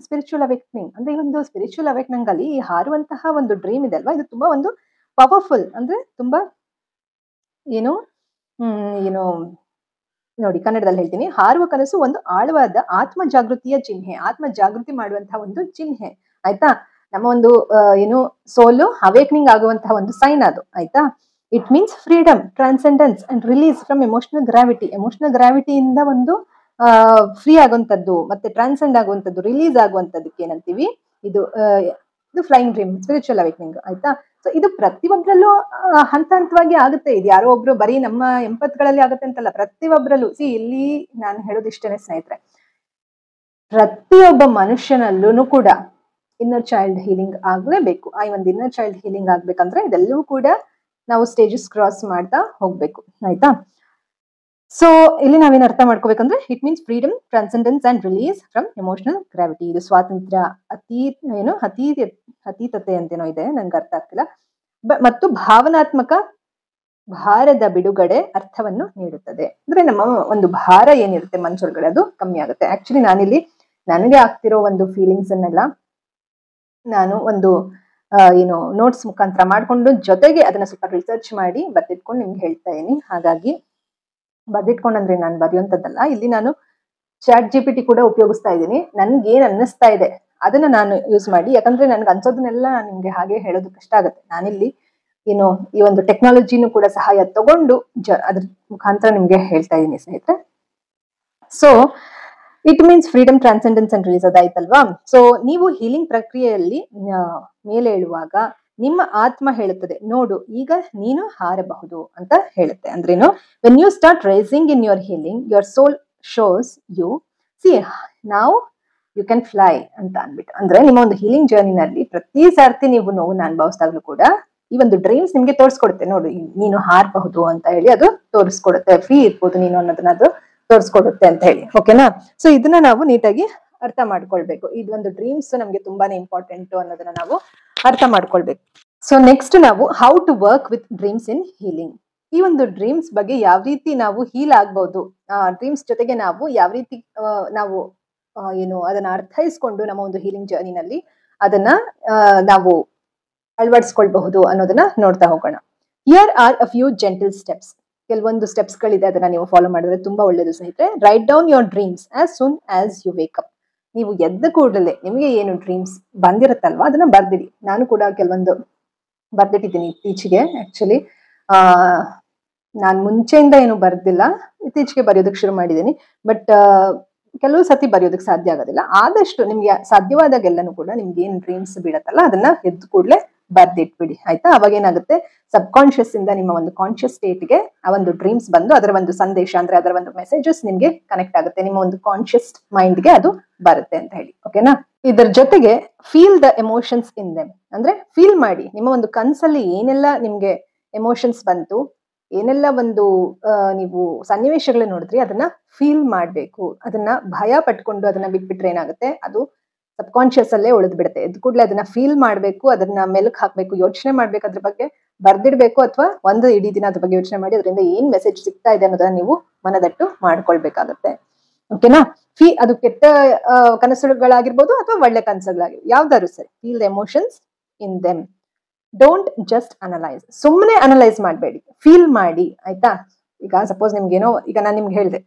spiritual awakening. ಅಂದ್ರೆ ಈ ಒಂದು ಸ್ಪಿರಿಚುವಲ್ ಅವೇಕ್ನಿಂಗ್ ಅಲ್ಲಿ ಈ ಹಾರುವಂತಹ ಒಂದು ಡ್ರೀಮ್ ಇದೆ ಅಲ್ವಾ, ಇದು ತುಂಬಾ ಒಂದು ಪವರ್ಫುಲ್, ಅಂದ್ರೆ ತುಂಬಾ ಏನು ಏನು ನೋಡಿ, ಕನ್ನಡದಲ್ಲಿ ಹೇಳ್ತೀನಿ, ಹಾರುವ ಕನಸು ಒಂದು ಆಳವಾದ ಆತ್ಮ ಜಾಗೃತಿಯ ಚಿಹ್ನೆ, ಆತ್ಮ ಜಾಗೃತಿ ಮಾಡುವಂತಹ ಒಂದು ಚಿಹ್ನೆ. ಆಯ್ತಾ, ನಮ್ಮ ಒಂದು ಏನು ಸೋಲು ಅವೇಕ್ನಿಂಗ್ ಆಗುವಂತಹ ಒಂದು ಸೈನ್ ಅದು. ಆಯ್ತಾ, it means freedom, transcendence and release from emotional gravity. Emotional ಗ್ರಾವಿಟಿಯಿಂದ ಒಂದು ಫ್ರೀ ಆಗುವಂತದ್ದು, ಮತ್ತೆ ಟ್ರಾನ್ಸೆಂಡ್ ಆಗುವಂತದ್ದು, ರಿಲೀಸ್ ಆಗುವಂತದ್ದಕ್ಕೆ ಏನಂತೀವಿ, ಇದು ಫ್ಲೈಯಿಂಗ್ ಡ್ರೀಮ್, ಸ್ಪಿರಿಚುವಲ್ ಅವೇಕ್ನಿಂಗ್. ಆಯ್ತಾ, ಸೊ ಇದು ಪ್ರತಿಯೊಬ್ಬರಲ್ಲೂ ಹಂತ ಹಂತವಾಗಿ ಆಗುತ್ತೆ. ಇದು ಯಾರೋ ಒಬ್ರು ಬರೀ ನಮ್ಮ ಎಂಪತ್ಗಳಲ್ಲಿ ಆಗುತ್ತೆ ಅಂತಲ್ಲ, ಪ್ರತಿಯೊಬ್ಬರಲ್ಲೂ. ಇಲ್ಲಿ ನಾನು ಹೇಳೋದಿಷ್ಟೇನೆ ಸ್ನೇಹಿತರೆ, ಪ್ರತಿಯೊಬ್ಬ ಮನುಷ್ಯನಲ್ಲೂ ಕೂಡ ಇನ್ನರ್ ಚೈಲ್ಡ್ ಹೀಲಿಂಗ್ ಆಗ್ಲೇಬೇಕು. ಆ ಒಂದು ಇನ್ನರ್ ಚೈಲ್ಡ್ ಹೀಲಿಂಗ್ ಆಗ್ಬೇಕಂದ್ರೆ ಇದೆಲ್ಲವೂ ಕೂಡ ನಾವು ಸ್ಟೇಜಸ್ ಕ್ರಾಸ್ ಮಾಡ್ತಾ ಹೋಗ್ಬೇಕು. ಆಯ್ತಾ, ಸೊ ಇಲ್ಲಿ ನಾವೇನ್ ಅರ್ಥ ಮಾಡ್ಕೋಬೇಕಂದ್ರೆ, it means freedom, transcendence and release from emotional gravity. ಇದು ಸ್ವಾತಂತ್ರ್ಯ, ಅತೀತತೆ ಅಂತೇನೋ ಇದೆ, ನನ್ಗೆ ಅರ್ಥ ಆಗ್ತಿಲ್ಲ, ಮತ್ತು ಭಾವನಾತ್ಮಕ ಭಾರದ ಬಿಡುಗಡೆ ಅರ್ಥವನ್ನು ನೀಡುತ್ತದೆ. ಅಂದ್ರೆ ನಮ್ಮ ಒಂದು ಭಾರ ಏನಿರುತ್ತೆ ಮನಸ್ಸೊಳಗಡೆ, ಅದು ಕಮ್ಮಿ ಆಗುತ್ತೆ. ಆಕ್ಚುಲಿ ನಾನಿಲ್ಲಿ ನನಗೆ ಆಗ್ತಿರೋ ಒಂದು ಫೀಲಿಂಗ್ಸ್ ಅನ್ನೆಲ್ಲ ನಾನು ಒಂದು ಏನು ನೋಟ್ಸ್ ಮುಖಾಂತರ ಮಾಡ್ಕೊಂಡು, ಜೊತೆಗೆ ಅದನ್ನ ಸ್ವಲ್ಪ ರಿಸರ್ಚ್ ಮಾಡಿ ಬರ್ದಿಟ್ಕೊಂಡು ನಿಮ್ಗೆ ಹೇಳ್ತಾ ಇದೀನಿ. ಹಾಗಾಗಿ ಬರ್ದಿಟ್ಕೊಂಡಂದ್ರೆ ನಾನು ಬರೆಯುವಂಥದ್ದಲ್ಲ, ಇಲ್ಲಿ ನಾನು ChatGPT ಕೂಡ ಉಪಯೋಗಿಸ್ತಾ ಇದ್ದೀನಿ. ನನ್ಗೆ ಏನ್ ಅನ್ನಿಸ್ತಾ ಇದೆ ಅದನ್ನ ನಾನು ಯೂಸ್ ಮಾಡಿ, ಯಾಕಂದ್ರೆ ನನ್ಗೆ ಅನ್ಸೋದನ್ನೆಲ್ಲ ನಿಮ್ಗೆ ಹಾಗೆ ಹೇಳೋದು ಕಷ್ಟ ಆಗುತ್ತೆ. ನಾನಿಲ್ಲಿ ಏನು ಈ ಒಂದು ಟೆಕ್ನಾಲಜಿನೂ ಕೂಡ ಸಹಾಯ ತಗೊಂಡು ಅದ್ರ ಮುಖಾಂತರ ನಿಮ್ಗೆ ಹೇಳ್ತಾ ಇದ್ದೀನಿ ಸ್ನೇಹಿತರೆ. So it means freedom, transcendence and release, ಅದಾಯ್ತಲ್ವಾ. ಸೊ ನೀವು ಹೀಲಿಂಗ್ ಪ್ರಕ್ರಿಯೆಯಲ್ಲಿ ಮೇಲೆ ಏಳುವಾಗ ನಿಮ್ಮ ಆತ್ಮ ಹೇಳುತ್ತದೆ, ನೋಡು ಈಗ ನೀನು ಹಾರಬಹುದು ಅಂತ ಹೇಳುತ್ತೆ. ಅಂದ್ರೇನು, when you start rising in your healing, your soul shows you see ನಾವು ಯು ಕ್ಯಾನ್ ಫ್ಲೈ ಅಂತ ಅನ್ಬಿಟ್ಟು. ಅಂದ್ರೆ ನಿಮ್ಮ ಒಂದು ಹೀಲಿಂಗ್ ಜರ್ನಿನಲ್ಲಿ ಪ್ರತಿ ಸಾರ್ತಿ ನೀವು ನೋವನ್ನು ಅನುಭವಿಸಿದಾಗ್ಲೂ ಕೂಡ ಈ ಒಂದು ಡ್ರೀಮ್ಸ್ ನಿಮ್ಗೆ ತೋರಿಸ್ಕೊಡುತ್ತೆ, ನೋಡು ನೀನು ಹಾರಬಹುದು ಅಂತ ಹೇಳಿ ಅದು ತೋರಿಸ್ಕೊಡುತ್ತೆ. ಫ್ರೀ ಇರ್ಬೋದು ನೀನು ಅನ್ನೋದನ್ನ ಅದು ತೋರಿಸ್ಕೊಡುತ್ತೆ ಅಂತ ಹೇಳಿ. ಓಕೆನಾ, ಸೊ ಇದನ್ನ ನಾವು ನೀಟಾಗಿ ಅರ್ಥ ಮಾಡ್ಕೊಳ್ಬೇಕು. ಇದು ಒಂದು ಡ್ರೀಮ್ಸ್ ನಮ್ಗೆ ತುಂಬಾನೇ ಇಂಪಾರ್ಟೆಂಟ್ ಅನ್ನೋದನ್ನ ನಾವು ಅರ್ಥ ಮಾಡ್ಕೊಳ್ಬೇಕು. ಸೊ ನೆಕ್ಸ್ಟ್ ನಾವು how to work with dreams in healing. ಈ ಒಂದು ಡ್ರೀಮ್ಸ್ ಬಗ್ಗೆ ಯಾವ ರೀತಿ ನಾವು ಹೀಲ್ ಆಗ್ಬಹುದು, ಡ್ರೀಮ್ಸ್ ಜೊತೆಗೆ ನಾವು ಯಾವ ರೀತಿ ನಾವು ಏನು ಅದನ್ನ ಅರ್ಥೈಸ್ಕೊಂಡು ನಮ್ಮ ಒಂದು ಹೀಲಿಂಗ್ ಜರ್ನಿನಲ್ಲಿ ಅದನ್ನ ನಾವು ಅಳವಡಿಸ್ಕೊಳ್ಬಹುದು ಅನ್ನೋದನ್ನ ನೋಡ್ತಾ ಹೋಗೋಣ. Here are a few gentle steps. ಕೆಲವೊಂದು ಸ್ಟೆಪ್ಸ್ ಗಳಿದೆ, ಅದನ್ನ ನೀವು ಫಾಲೋ ಮಾಡಿದ್ರೆ ತುಂಬಾ ಒಳ್ಳೇದು ಸ್ನೇಹಿತರೆ. Write down your dreams as soon as you wake up. ನೀವು ಎದ್ದ ಕೂಡಲೇ ನಿಮಗೆ ಏನು ಡ್ರೀಮ್ಸ್ ಬಂದಿರುತ್ತಲ್ವಾ ಅದನ್ನ ಬರ್ದಿಡಿ. ನಾನು ಕೂಡ ಕೆಲವೊಂದು ಬರ್ದಿಟ್ಟಿದ್ದೀನಿ ಇತ್ತೀಚೆಗೆ. ಆಕ್ಚುಲಿ ನಾನು ಮುಂಚೆಯಿಂದ ಏನು ಬರ್ದಿಲ್ಲ, ಇತ್ತೀಚೆಗೆ ಬರೆಯೋದಕ್ಕೆ ಶುರು ಮಾಡಿದ್ದೀನಿ. ಬಟ್ ಕೆಲವು ಸತಿ ಬರೆಯೋದಕ್ಕೆ ಸಾಧ್ಯ ಆಗೋದಿಲ್ಲ. ಆದಷ್ಟು ನಿಮ್ಗೆ ಸಾಧ್ಯವಾದಾಗೆಲ್ಲನೂ ಕೂಡ ನಿಮ್ಗೆ ಏನ್ ಡ್ರೀಮ್ಸ್ ಬೀಳತ್ತಲ್ಲ ಅದನ್ನ ಎದ್ದು ಕೂಡಲೇ ಬರ್ದಿಟ್ಬಿಡಿ ಆಯ್ತಾ. ಅವಾಗ ಏನಾಗುತ್ತೆ, ಸಬ್ ಕಾನ್ಶಿಯಸ್ ಇಂದ ನಿಮ್ಮ ಒಂದು ಕಾನ್ಶಿಯಸ್ ಸ್ಟೇಟ್ಗೆ ಆ ಒಂದು ಡ್ರೀಮ್ಸ್ ಬಂದು ಅದರ ಒಂದು ಸಂದೇಶ ಅಂದ್ರೆ ಅದರ ಒಂದು ಮೆಸೇಜಸ್ ನಿಮ್ಗೆ ಕನೆಕ್ಟ್ ಆಗುತ್ತೆ, ನಿಮ್ಮ ಒಂದು ಕಾನ್ಶಿಯಸ್ ಮೈಂಡ್ಗೆ ಅದು ಬರುತ್ತೆ ಅಂತ ಹೇಳಿ. ಓಕೆನಾ. ಇದರ ಜೊತೆಗೆ feel the emotions in them, ಅಂದ್ರೆ ಫೀಲ್ ಮಾಡಿ ನಿಮ್ಮ ಒಂದು ಕನ್ಸಲ್ಲಿ ಏನೆಲ್ಲ ನಿಮ್ಗೆ ಎಮೋಷನ್ಸ್ ಬಂತು, ಏನೆಲ್ಲ ಒಂದು ನೀವು ಸನ್ನಿವೇಶಗಳು ನೋಡಿದ್ರಿ ಅದನ್ನ ಫೀಲ್ ಮಾಡ್ಬೇಕು. ಅದನ್ನ ಭಯ ಪಟ್ಕೊಂಡು ಅದನ್ನ ಬಿಟ್ಬಿಟ್ರೆ ಏನಾಗುತ್ತೆ, ಅದು ಸಬ್ ಕಾನ್ಶಿಯಸ್ ಅಲ್ಲೇ ಉಳಿದ್ ಬಿಡುತ್ತೆ. ಎದ್ ಕೂಡಲೇ ಅದನ್ನ ಫೀಲ್ ಮಾಡ್ಬೇಕು, ಅದನ್ನ ಮೆಲುಕ್ ಹಾಕ್ಬೇಕು, ಯೋಚನೆ ಮಾಡ್ಬೇಕು, ಅದ್ರ ಬಗ್ಗೆ ಬರ್ದಿಡ್ಬೇಕು, ಅಥವಾ ಒಂದು ಇಡೀ ದಿನ ಅದ್ರ ಬಗ್ಗೆ ಯೋಚನೆ ಮಾಡಿ ಅದರಿಂದ ಏನ್ ಮೆಸೇಜ್ ಸಿಗ್ತಾ ಇದೆ ಅನ್ನೋದನ್ನ ನೀವು ಮನದಟ್ಟು ಮಾಡ್ಕೊಳ್ಬೇಕಾಗತ್ತೆ. ಓಕೆನಾ. ಅದು ಕೆಟ್ಟ ಕನಸುಗಳಾಗಿರ್ಬೋದು ಅಥವಾ ಒಳ್ಳೆ ಕನಸುಗಳಾಗಿರ್ಬೋದು, ಯಾವ್ದಾದ್ರು ಸರಿ. Feel the emotions in them, don't just analyse. ಸುಮ್ಮನೆ ಅನಲೈಸ್ ಮಾಡಬೇಡಿ, ಫೀಲ್ ಮಾಡಿ ಆಯ್ತಾ. ಈಗ ಸಪೋಸ್ ನಿಮ್ಗೇನೋ, ಈಗ ನಾನು ನಿಮ್ಗೆ ಹೇಳಿದೆ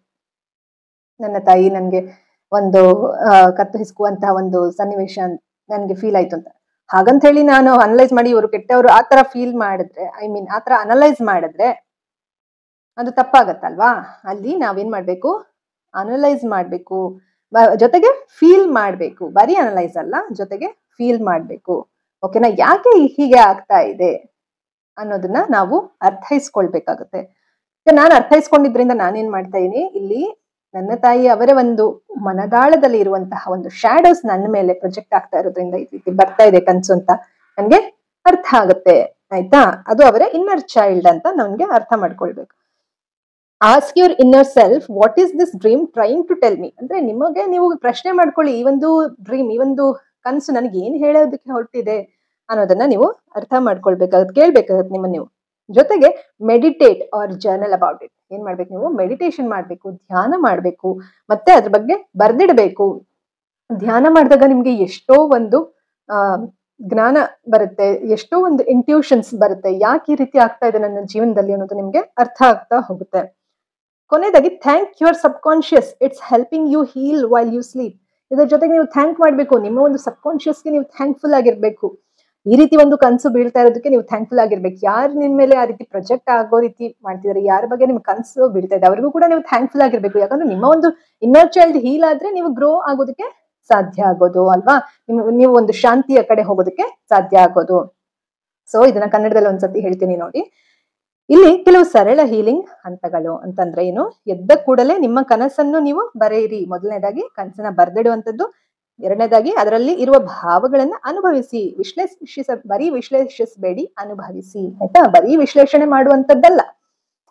ನನ್ನ ತಾಯಿ ನನ್ಗೆ ಒಂದು ಕತ್ತು ಹಿಸ್ಕುವಂತಹ ಒಂದು ಸನ್ನಿವೇಶ ನನ್ಗೆ ಫೀಲ್ ಆಯ್ತು ಅಂತ, ಹಾಗಂತ ಹೇಳಿ ನಾನು ಅನಲೈಸ್ ಮಾಡಿ ಇವರು ಕೆಟ್ಟವರು ಆತರ ಫೀಲ್ ಮಾಡಿದ್ರೆ, ಐ ಮೀನ್ ಆತರ ಅನಲೈಸ್ ಮಾಡಿದ್ರೆ ಅದು ತಪ್ಪಾಗತ್ತಲ್ವಾ. ಅಲ್ಲಿ ನಾವೇನ್ ಮಾಡ್ಬೇಕು, ಅನಲೈಸ್ ಮಾಡ್ಬೇಕು, ಜೊತೆಗೆ ಫೀಲ್ ಮಾಡ್ಬೇಕು. ಬರೀ ಅನಲೈಸ್ ಅಲ್ಲ, ಜೊತೆಗೆ ಫೀಲ್ ಮಾಡ್ಬೇಕು. ಓಕೆನಾ. ಯಾಕೆ ಹೀಗೆ ಆಗ್ತಾ ಇದೆ ಅನ್ನೋದನ್ನ ನಾವು ಅರ್ಥೈಸ್ಕೊಳ್ಬೇಕಾಗುತ್ತೆ. ನಾನು ಅರ್ಥೈಸ್ಕೊಂಡಿದ್ರಿಂದ ನಾನೇನ್ ಮಾಡ್ತಾ ಇದೀನಿ, ಇಲ್ಲಿ ನನ್ನ ತಾಯಿ ಅವರ ಒಂದು ಮನದಾಳದಲ್ಲಿ ಇರುವಂತಹ ಒಂದು ಶ್ಯಾಡೋಸ್ ನನ್ನ ಮೇಲೆ ಪ್ರೊಜೆಕ್ಟ್ ಆಗ್ತಾ ಇರೋದ್ರಿಂದ ಈ ರೀತಿ ಬರ್ತಾ ಇದೆ ಕನ್ಸು ಅಂತ ನನ್ಗೆ ಅರ್ಥ ಆಗುತ್ತೆ ಆಯ್ತಾ. ಅದು ಅವರ ಇನ್ನರ್ ಚೈಲ್ಡ್ ಅಂತ ನನ್ಗೆ ಅರ್ಥ ಮಾಡ್ಕೊಳ್ಬೇಕು. Ask your inner self, what is this dream trying to tell me. ಅಂದ್ರೆ ನಿಮಗೆ ನೀವು ಪ್ರಶ್ನೆ ಮಾಡ್ಕೊಳ್ಳಿ, ಈ ಒಂದು ಡ್ರೀಮ್, ಈ ಒಂದು ಕನ್ಸು ನನಗೆ ಏನ್ ಹೇಳೋದಕ್ಕೆ ಹೊರಟಿದೆ ಅನ್ನೋದನ್ನ ನೀವು ಅರ್ಥ ಮಾಡ್ಕೊಳ್ಬೇಕಾಗತ್ತೆ, ಕೇಳ್ಬೇಕಾಗತ್ತೆ ನಿಮ್ಮ ನೀವು. ಜೊತೆಗೆ meditate or journal about it. ಏನ್ ಮಾಡ್ಬೇಕು ನೀವು, ಮೆಡಿಟೇಷನ್ ಮಾಡ್ಬೇಕು, ಧ್ಯಾನ ಮಾಡ್ಬೇಕು, ಮತ್ತೆ ಅದ್ರ ಬಗ್ಗೆ ಬರ್ದಿಡ್ಬೇಕು. ಧ್ಯಾನ ಮಾಡಿದಾಗ ನಿಮ್ಗೆ ಎಷ್ಟೋ ಒಂದು ಜ್ಞಾನ ಬರುತ್ತೆ, ಎಷ್ಟೋ ಒಂದು ಇಂಟ್ಯೂಷನ್ಸ್ ಬರುತ್ತೆ, ಯಾಕೆ ಈ ರೀತಿ ಆಗ್ತಾ ಇದೆ ನನ್ನ ಜೀವನದಲ್ಲಿ ಅನ್ನೋದು ನಿಮ್ಗೆ ಅರ್ಥ ಆಗ್ತಾ ಹೋಗುತ್ತೆ. ಕೊನೆಯದಾಗಿ thank your subconscious, it's helping you heal while you sleep. ಇದ್ರ ಜೊತೆಗೆ ನೀವು ಥ್ಯಾಂಕ್ ಮಾಡ್ಬೇಕು, ನಿಮ್ಮ ಒಂದು ಸಬ್ ಕಾನ್ಶಿಯಸ್ಗೆ ನೀವು ಥ್ಯಾಂಕ್ಫುಲ್ ಆಗಿರ್ಬೇಕು. ಈ ರೀತಿ ಒಂದು ಕನ್ಸು ಬೀಳ್ತಾ ಇರೋದಕ್ಕೆ ನೀವು ಥ್ಯಾಂಕ್ಫುಲ್ ಆಗಿರ್ಬೇಕು. ಯಾರು ನಿಮ್ ಮೇಲೆ ಆ ರೀತಿ ಪ್ರೊಜೆಕ್ಟ್ ಆಗೋ ರೀತಿ ಮಾಡ್ತಿದ್ದಾರೆ, ಯಾರ ಬಗ್ಗೆ ನಿಮ್ ಕನ್ಸು ಬೀಳ್ತಾ ಇದೆ ಅವ್ರಿಗೂ ಕೂಡ ನೀವು ಥ್ಯಾಂಕ್ಫುಲ್ ಆಗಿರ್ಬೇಕು. ಯಾಕಂದ್ರೆ ನಿಮ್ಮ ಒಂದು ಇನ್ನರ್ ಚೈಲ್ಡ್ ಹೀಲ್ ಆದ್ರೆ ನೀವು ಗ್ರೋ ಆಗೋದಕ್ಕೆ ಸಾಧ್ಯ ಆಗೋದು ಅಲ್ವಾ, ನೀವು ಒಂದು ಶಾಂತಿಯ ಕಡೆ ಹೋಗೋದಕ್ಕೆ ಸಾಧ್ಯ ಆಗೋದು. ಸೊ ಇದನ್ನ ಕನ್ನಡದಲ್ಲಿ ಒಂದ್ಸತಿ ಹೇಳ್ತೀನಿ ನೋಡಿ. ಇಲ್ಲಿ ಕೆಲವು ಸರಳ ಹೀಲಿಂಗ್ ಹಂತಗಳು ಅಂತಂದ್ರೆ ಏನು, ಎದ್ದ ಕೂಡಲೇ ನಿಮ್ಮ ಕನಸನ್ನು ನೀವು ಬರೆಯಿರಿ. ಮೊದಲನೇದಾಗಿ ಕನಸನ್ನ ಬರ್ದಿಡುವಂಥದ್ದು, ಎರಡನೇದಾಗಿ ಅದರಲ್ಲಿ ಇರುವ ಭಾವಗಳನ್ನ ಅನುಭವಿಸಿ. ಬರೀ ವಿಶ್ಲೇಷಿಸಬೇಡಿ, ಅನುಭವಿಸಿ ಆಯ್ತಾ. ಬರೀ ವಿಶ್ಲೇಷಣೆ ಮಾಡುವಂತದ್ದಲ್ಲ,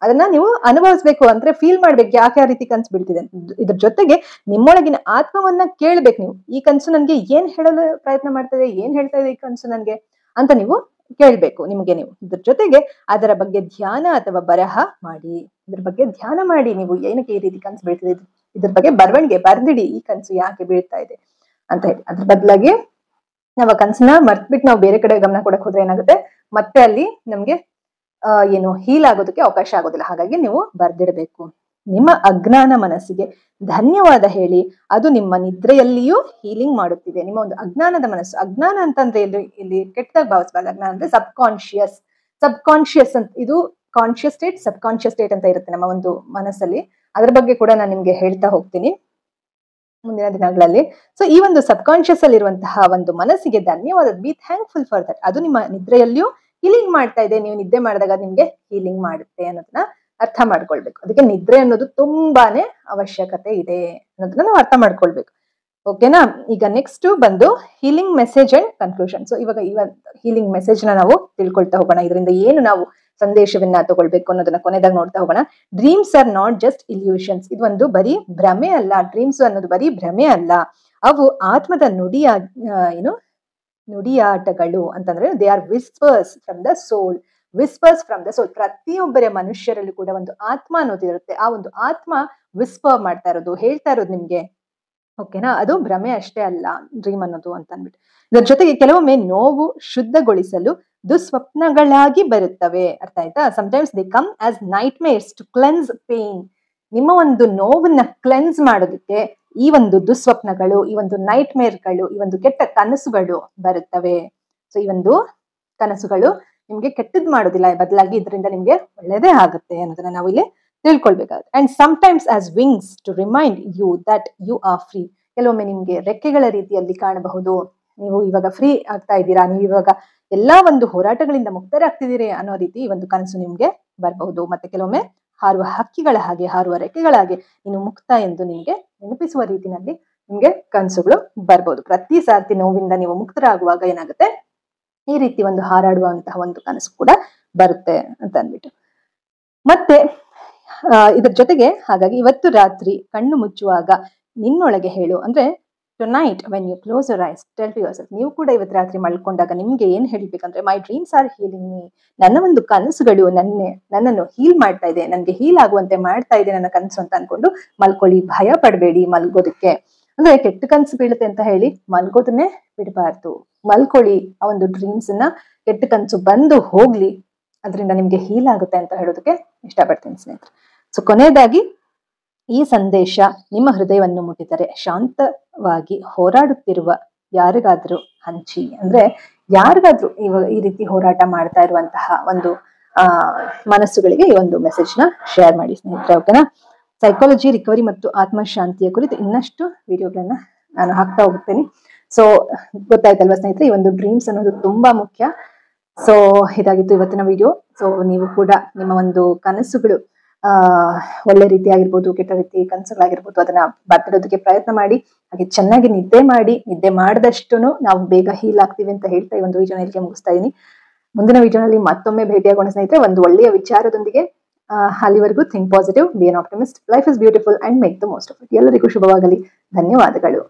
ಅದನ್ನ ನೀವು ಅನುಭವಿಸ್ಬೇಕು, ಅಂದ್ರೆ ಫೀಲ್ ಮಾಡ್ಬೇಕು, ಯಾಕೆ ಆ ರೀತಿ ಕನ್ಸು ಬೀಳ್ತಿದೆ. ಇದ್ರ ಜೊತೆಗೆ ನಿಮ್ಮೊಳಗಿನ ಆತ್ಮವನ್ನ ಕೇಳ್ಬೇಕು ನೀವು. ಈ ಕನ್ಸು ನನ್ಗೆ ಏನ್ ಹೇಳಲು ಪ್ರಯತ್ನ ಮಾಡ್ತದೆ, ಏನ್ ಹೇಳ್ತಾ ಇದೆ ಈ ಕನ್ಸು ನನ್ಗೆ ಅಂತ ನೀವು ಕೇಳ್ಬೇಕು ನಿಮ್ಗೆ ನೀವು. ಇದ್ರ ಜೊತೆಗೆ ಅದರ ಬಗ್ಗೆ ಧ್ಯಾನ ಅಥವಾ ಬರಹ ಮಾಡಿ. ಇದ್ರ ಬಗ್ಗೆ ಧ್ಯಾನ ಮಾಡಿ, ನೀವು ಏನಕ್ಕೆ ಈ ರೀತಿ ಕನ್ಸು ಬೀಳ್ತಿದೆ, ಇದ್ರ ಬಗ್ಗೆ ಬರವಣಿಗೆ ಬರ್ದಿಡಿ, ಈ ಕನ್ಸು ಯಾಕೆ ಬೀಳ್ತಾ ಇದೆ ಅಂತ ಹೇಳಿ. ಅದ್ರ ಬದಲಾಗಿ ನಾವು ಕನ್ಸನ್ನ ಮರ್ತ್ಬಿಟ್ಟು ನಾವು ಬೇರೆ ಕಡೆ ಗಮನ ಕೊಡಕ್ ಹೋದ್ರೆ ಏನಾಗುತ್ತೆ, ಮತ್ತೆ ಅಲ್ಲಿ ನಮ್ಗೆ ಏನು ಹೀಲ್ ಆಗೋದಕ್ಕೆ ಅವಕಾಶ ಆಗೋದಿಲ್ಲ. ಹಾಗಾಗಿ ನೀವು ಬರ್ದಿಡಬೇಕು. ನಿಮ್ಮ ಅಜ್ಞಾನ ಮನಸ್ಸಿಗೆ ಧನ್ಯವಾದ ಹೇಳಿ, ಅದು ನಿಮ್ಮ ನಿದ್ರೆಯಲ್ಲಿಯೂ ಹೀಲಿಂಗ್ ಮಾಡುತ್ತಿದೆ. ನಿಮ್ಮ ಒಂದು ಅಜ್ಞಾನದ ಮನಸ್ಸು, ಅಜ್ಞಾನ ಅಂತಂದ್ರೆ ಇಲ್ಲಿ ಕೆಟ್ಟದಾಗ ಭಾವಿಸಬಾರ್ದು. ಅಜ್ಞಾನ ಅಂದ್ರೆ ಸಬ್ ಕಾನ್ಶಿಯಸ್ ಅಂತ, ಇದು ಕಾನ್ಶಿಯಸ್ ಸ್ಟೇಟ್, ಸಬ್ ಕಾನ್ಶಿಯಸ್ ಸ್ಟೇಟ್ ಅಂತ ಇರುತ್ತೆ ನಮ್ಮ ಒಂದು ಮನಸ್ಸಲ್ಲಿ. ಅದ್ರ ಬಗ್ಗೆ ಕೂಡ ನಾನು ನಿಮ್ಗೆ ಹೇಳ್ತಾ ಹೋಗ್ತೀನಿ ಮುಂದಿನ ದಿನಗಳಲ್ಲಿ. ಸೊ ಈ ಒಂದು ಸಬ್ ಕಾನ್ಶಿಯಸ್ ಅಲ್ಲಿ ಇರುವಂತಹ ಒಂದು ಮನಸ್ಸಿಗೆ ಧನ್ಯವಾದ, ಬಿ ಥ್ಯಾಂಕ್ಫುಲ್ ಫಾರ್ ದಟ್. ಅದು ನಿಮ್ಮ ನಿದ್ರೆಯಲ್ಲಿಯೂ ಹೀಲಿಂಗ್ ಮಾಡ್ತಾ ಇದೆ. ನೀವು ನಿದ್ದೆ ಮಾಡಿದಾಗ ನಿಮ್ಗೆ ಹೀಲಿಂಗ್ ಮಾಡುತ್ತೆ ಅನ್ನೋದನ್ನ ಅರ್ಥ ಮಾಡ್ಕೊಳ್ಬೇಕು. ಅದಕ್ಕೆ ನಿದ್ರೆ ಅನ್ನೋದು ತುಂಬಾನೇ ಅವಶ್ಯಕತೆ ಇದೆ ಅನ್ನೋದನ್ನ ನಾವು ಅರ್ಥ ಮಾಡ್ಕೊಳ್ಬೇಕು. ಓಕೆನಾ. ಈಗ ನೆಕ್ಸ್ಟ್ ಬಂದು healing message and conclusion. So ಇವಾಗ ಹೀಲಿಂಗ್ ಮೆಸೇಜ್ ನ ನಾವು ತಿಳ್ಕೊಳ್ತಾ ಹೋಗೋಣ. ಇದರಿಂದ ಏನು ನಾವು ಸಂದೇಶವನ್ನ ತಗೊಳ್ಬೇಕು ಅನ್ನೋದನ್ನ ಕೊನೆದಾಗ ನೋಡ್ತಾ ಹೋಗೋಣ. Dreams are not just illusions. ಇದು ಒಂದು ಬರೀ ಭ್ರಮೆ ಅಲ್ಲ. ಡ್ರೀಮ್ಸ್ ಅನ್ನೋದು ಬರೀ ಭ್ರಮೆ ಅಲ್ಲ, ಅವು ಆತ್ಮದ ನುಡಿಯಾಟಗಳು ಅಂತಂದ್ರೆ they are whispers from the soul. Whispers from the soul. ಪ್ರತಿಯೊಬ್ಬರ ಮನುಷ್ಯರಲ್ಲಿ ಕೂಡ ಒಂದು ಆತ್ಮ ಅನ್ನೋದು ಇರುತ್ತೆ. ಆ ಒಂದು ಆತ್ಮ ವಿಸ್ಪರ್ ಮಾಡ್ತಾ ಇರೋದು, ಹೇಳ್ತಾ ಇರೋದು ನಿಮ್ಗೆ. ಓಕೆನಾ. ಅದು ಭ್ರಮೆ ಅಷ್ಟೇ ಅಲ್ಲ ಡ್ರೀಮ್ ಅನ್ನೋದು ಅಂತ ಅಂದ್ಬಿಟ್ಟು. ಇದರ ಜೊತೆಗೆ ಕೆಲವೊಮ್ಮೆ ನೋವು ಶುದ್ಧಗೊಳಿಸಲು ದುಸ್ವಪ್ನಗಳಾಗಿ ಬರುತ್ತವೆ. ಅರ್ಥ ಆಯ್ತಾ. Sometimes they come as nightmares to cleanse pain. ನಿಮ್ಮ ಒಂದು ನೋವನ್ನ ಕ್ಲೆನ್ಸ್ ಮಾಡೋದಕ್ಕೆ ಈ ಒಂದು ದುಸ್ವಪ್ನಗಳು, ಈ ಒಂದು ನೈಟ್ ಮೇರ್ಗಳು, ಈ ಒಂದು ಕೆಟ್ಟ ಕನಸುಗಳು ಬರುತ್ತವೆ. ಸೊ ಈ ಒಂದು ಕನಸುಗಳು ನಿಮ್ಗೆ ಕೆಟ್ಟದ್ ಮಾಡೋದಿಲ್ಲ, ಬದಲಾಗಿ ಇದರಿಂದ ನಿಮ್ಗೆ ಒಳ್ಳೇದೇ ಆಗುತ್ತೆ ಅನ್ನೋದನ್ನ ನಾವು ಇಲ್ಲಿ ತಿಳ್ಕೊಳ್ಬೇಕಾಗುತ್ತೆ. And sometimes as wings to remind you that you are free. ಕೆಲವೊಮ್ಮೆ ನಿಮ್ಗೆ ರೆಕ್ಕೆಗಳ ರೀತಿಯಲ್ಲಿ ಕಾಣಬಹುದು, ನೀವು ಇವಾಗ ಫ್ರೀ ಆಗ್ತಾ ಇದ್ದೀರಾ, ನೀವು ಇವಾಗ ಎಲ್ಲಾ ಒಂದು ಹೋರಾಟಗಳಿಂದ ಮುಕ್ತರಾಗ್ತಿದ್ದೀರಿ ಅನ್ನೋ ರೀತಿ ಈ ಒಂದು ಕನಸು ನಿಮ್ಗೆ ಬರಬಹುದು. ಮತ್ತೆ ಕೆಲವೊಮ್ಮೆ ಹಾರುವ ಹಕ್ಕಿಗಳ ಹಾಗೆ, ಹಾರುವ ರೆಕ್ಕೆಗಳ ಹಾಗೆ ನೀನು ಮುಕ್ತ ಎಂದು ನಿಮ್ಗೆ ನೆನಪಿಸುವ ರೀತಿನಲ್ಲಿ ನಿಮ್ಗೆ ಕನಸುಗಳು ಬರ್ಬೋದು. ಪ್ರತಿ ಸಾರ್ತಿ ನೋವಿಂದ ನೀವು ಮುಕ್ತರಾಗುವಾಗ ಏನಾಗುತ್ತೆ, ಈ ರೀತಿ ಒಂದು ಹಾರಾಡುವಂತಹ ಒಂದು ಕನಸು ಕೂಡ ಬರುತ್ತೆ ಅಂತ ಅಂದ್ಬಿಟ್ಟು. ಮತ್ತೆ ಇದ್ರ ಜೊತೆಗೆ ಹಾಗಾಗಿ ಇವತ್ತು ರಾತ್ರಿ ಕಣ್ಣು ಮುಚ್ಚುವಾಗ ನಿನ್ನೊಳಗೆ ಹೇಳು, ಅಂದ್ರೆ tonight when you close your eyes tell to yourself, ನೀವು ಕೂಡ ಇವತ್ತು ರಾತ್ರಿ ಮಲ್ಕೊಂಡಾಗ ನಿಮ್ಗೆ ಏನ್ ಹೇಳ್ಬೇಕಂದ್ರೆ, my dreams are healing me, ನನ್ನ ಒಂದು ಕನಸುಗಳು ನನ್ನನ್ನು ಹೀಲ್ ಮಾಡ್ತಾ ಇದೆ, ನನ್ಗೆ ಹೀಲ್ ಆಗುವಂತೆ ಮಾಡ್ತಾ ಇದೆ ನನ್ನ ಕನಸು ಅಂತ ಅನ್ಕೊಂಡು ಮಲ್ಕೊಳ್ಳಿ. ಭಯ ಪಡಬೇಡಿ ಮಲ್ಗೋದಕ್ಕೆ. ಅಂದ್ರೆ ಕೆಟ್ಟ ಕನಸು ಬೀಳುತ್ತೆ ಅಂತ ಹೇಳಿ ಮಲ್ಗೋದನ್ನೇ ಬಿಡಬಾರ್ದು. ಮಲ್ಕೊಳ್ಳಿ, ಆ ಒಂದು ಡ್ರೀಮ್ಸ್ ನ, ಕೆಟ್ಟ ಕನಸು ಬಂದು ಹೋಗ್ಲಿ, ಅದರಿಂದ ನಿಮ್ಗೆ ಹೀಲ್ ಆಗುತ್ತೆ ಅಂತ ಹೇಳೋದಕ್ಕೆ ಇಷ್ಟಪಡ್ತೀನಿ ಸ್ನೇಹಿತರೆ. ಸೊ ಕೊನೆಯದಾಗಿ ಈ ಸಂದೇಶ ನಿಮ್ಮ ಹೃದಯವನ್ನು ಮುಟ್ಟಿದರೆ ಶಾಂತವಾಗಿ ಹೋರಾಡುತ್ತಿರುವ ಯಾರಿಗಾದ್ರೂ ಹಂಚಿ. ಅಂದ್ರೆ ಯಾರಿಗಾದ್ರೂ ಈ ರೀತಿ ಹೋರಾಟ ಮಾಡ್ತಾ ಇರುವಂತಹ ಒಂದು ಮನಸ್ಸುಗಳಿಗೆ ಈ ಒಂದು ಮೆಸೇಜ್ ನ ಶೇರ್ ಮಾಡಿ ಸ್ನೇಹಿತರೆ. ಓಕೆನಾ? ಸೈಕಾಲಜಿ, ರಿಕವರಿ ಮತ್ತು ಆತ್ಮಶಾಂತಿಯ ಕುರಿತು ಇನ್ನಷ್ಟು ವಿಡಿಯೋಗಳನ್ನ ನಾನು ಹಾಕ್ತಾ ಹೋಗ್ತೇನೆ. ಸೊ ಗೊತ್ತಾಯ್ತಲ್ವಾ ಸ್ನೇಹಿತರೆ, ಈ ಒಂದು ಡ್ರೀಮ್ಸ್ ಅನ್ನೋದು ತುಂಬಾ ಮುಖ್ಯ. ಸೊ ಇದಾಗಿತ್ತು ಇವತ್ತಿನ ವಿಡಿಯೋ. ಸೊ ನೀವು ಕೂಡ ನಿಮ್ಮ ಒಂದು ಕನಸುಗಳು ಒಳ್ಳೆ ರೀತಿ ಆಗಿರ್ಬೋದು, ಕೆಟ್ಟ ರೀತಿ ಕನಸುಗಳಾಗಿರ್ಬೋದು, ಅದನ್ನ ಬತ್ತಿಡೋದಕ್ಕೆ ಪ್ರಯತ್ನ ಮಾಡಿ. ಹಾಗೆ ಚೆನ್ನಾಗಿ ನಿದ್ದೆ ಮಾಡಿ, ನಿದ್ದೆ ಮಾಡಿದಷ್ಟು ನಾವು ಬೇಗ ಹೀಲ್ ಆಗ್ತೀವಿ ಅಂತ ಹೇಳ್ತಾ ಈ ಒಂದು ವಿಡಿಯೋನ ಇಲ್ಲಿಗೆ ಮುಗಿಸ್ತಾ ಇದೀನಿ. ಮುಂದಿನ ವಿಡಿಯೋನಲ್ಲಿ ಮತ್ತೊಮ್ಮೆ ಭೇಟಿಯಾಗೋಣ ಸ್ನೇಹಿತರೆ, ಒಂದು ಒಳ್ಳೆಯ ವಿಚಾರದೊಂದಿಗೆ. ಅಲ್ಲಿವರೆಗೂ think positive, be an optimist, life is beautiful and make the most of it. ಎಲ್ಲರಿಗೂ ಶುಭವಾಗಲಿ. ಧನ್ಯವಾದಗಳು.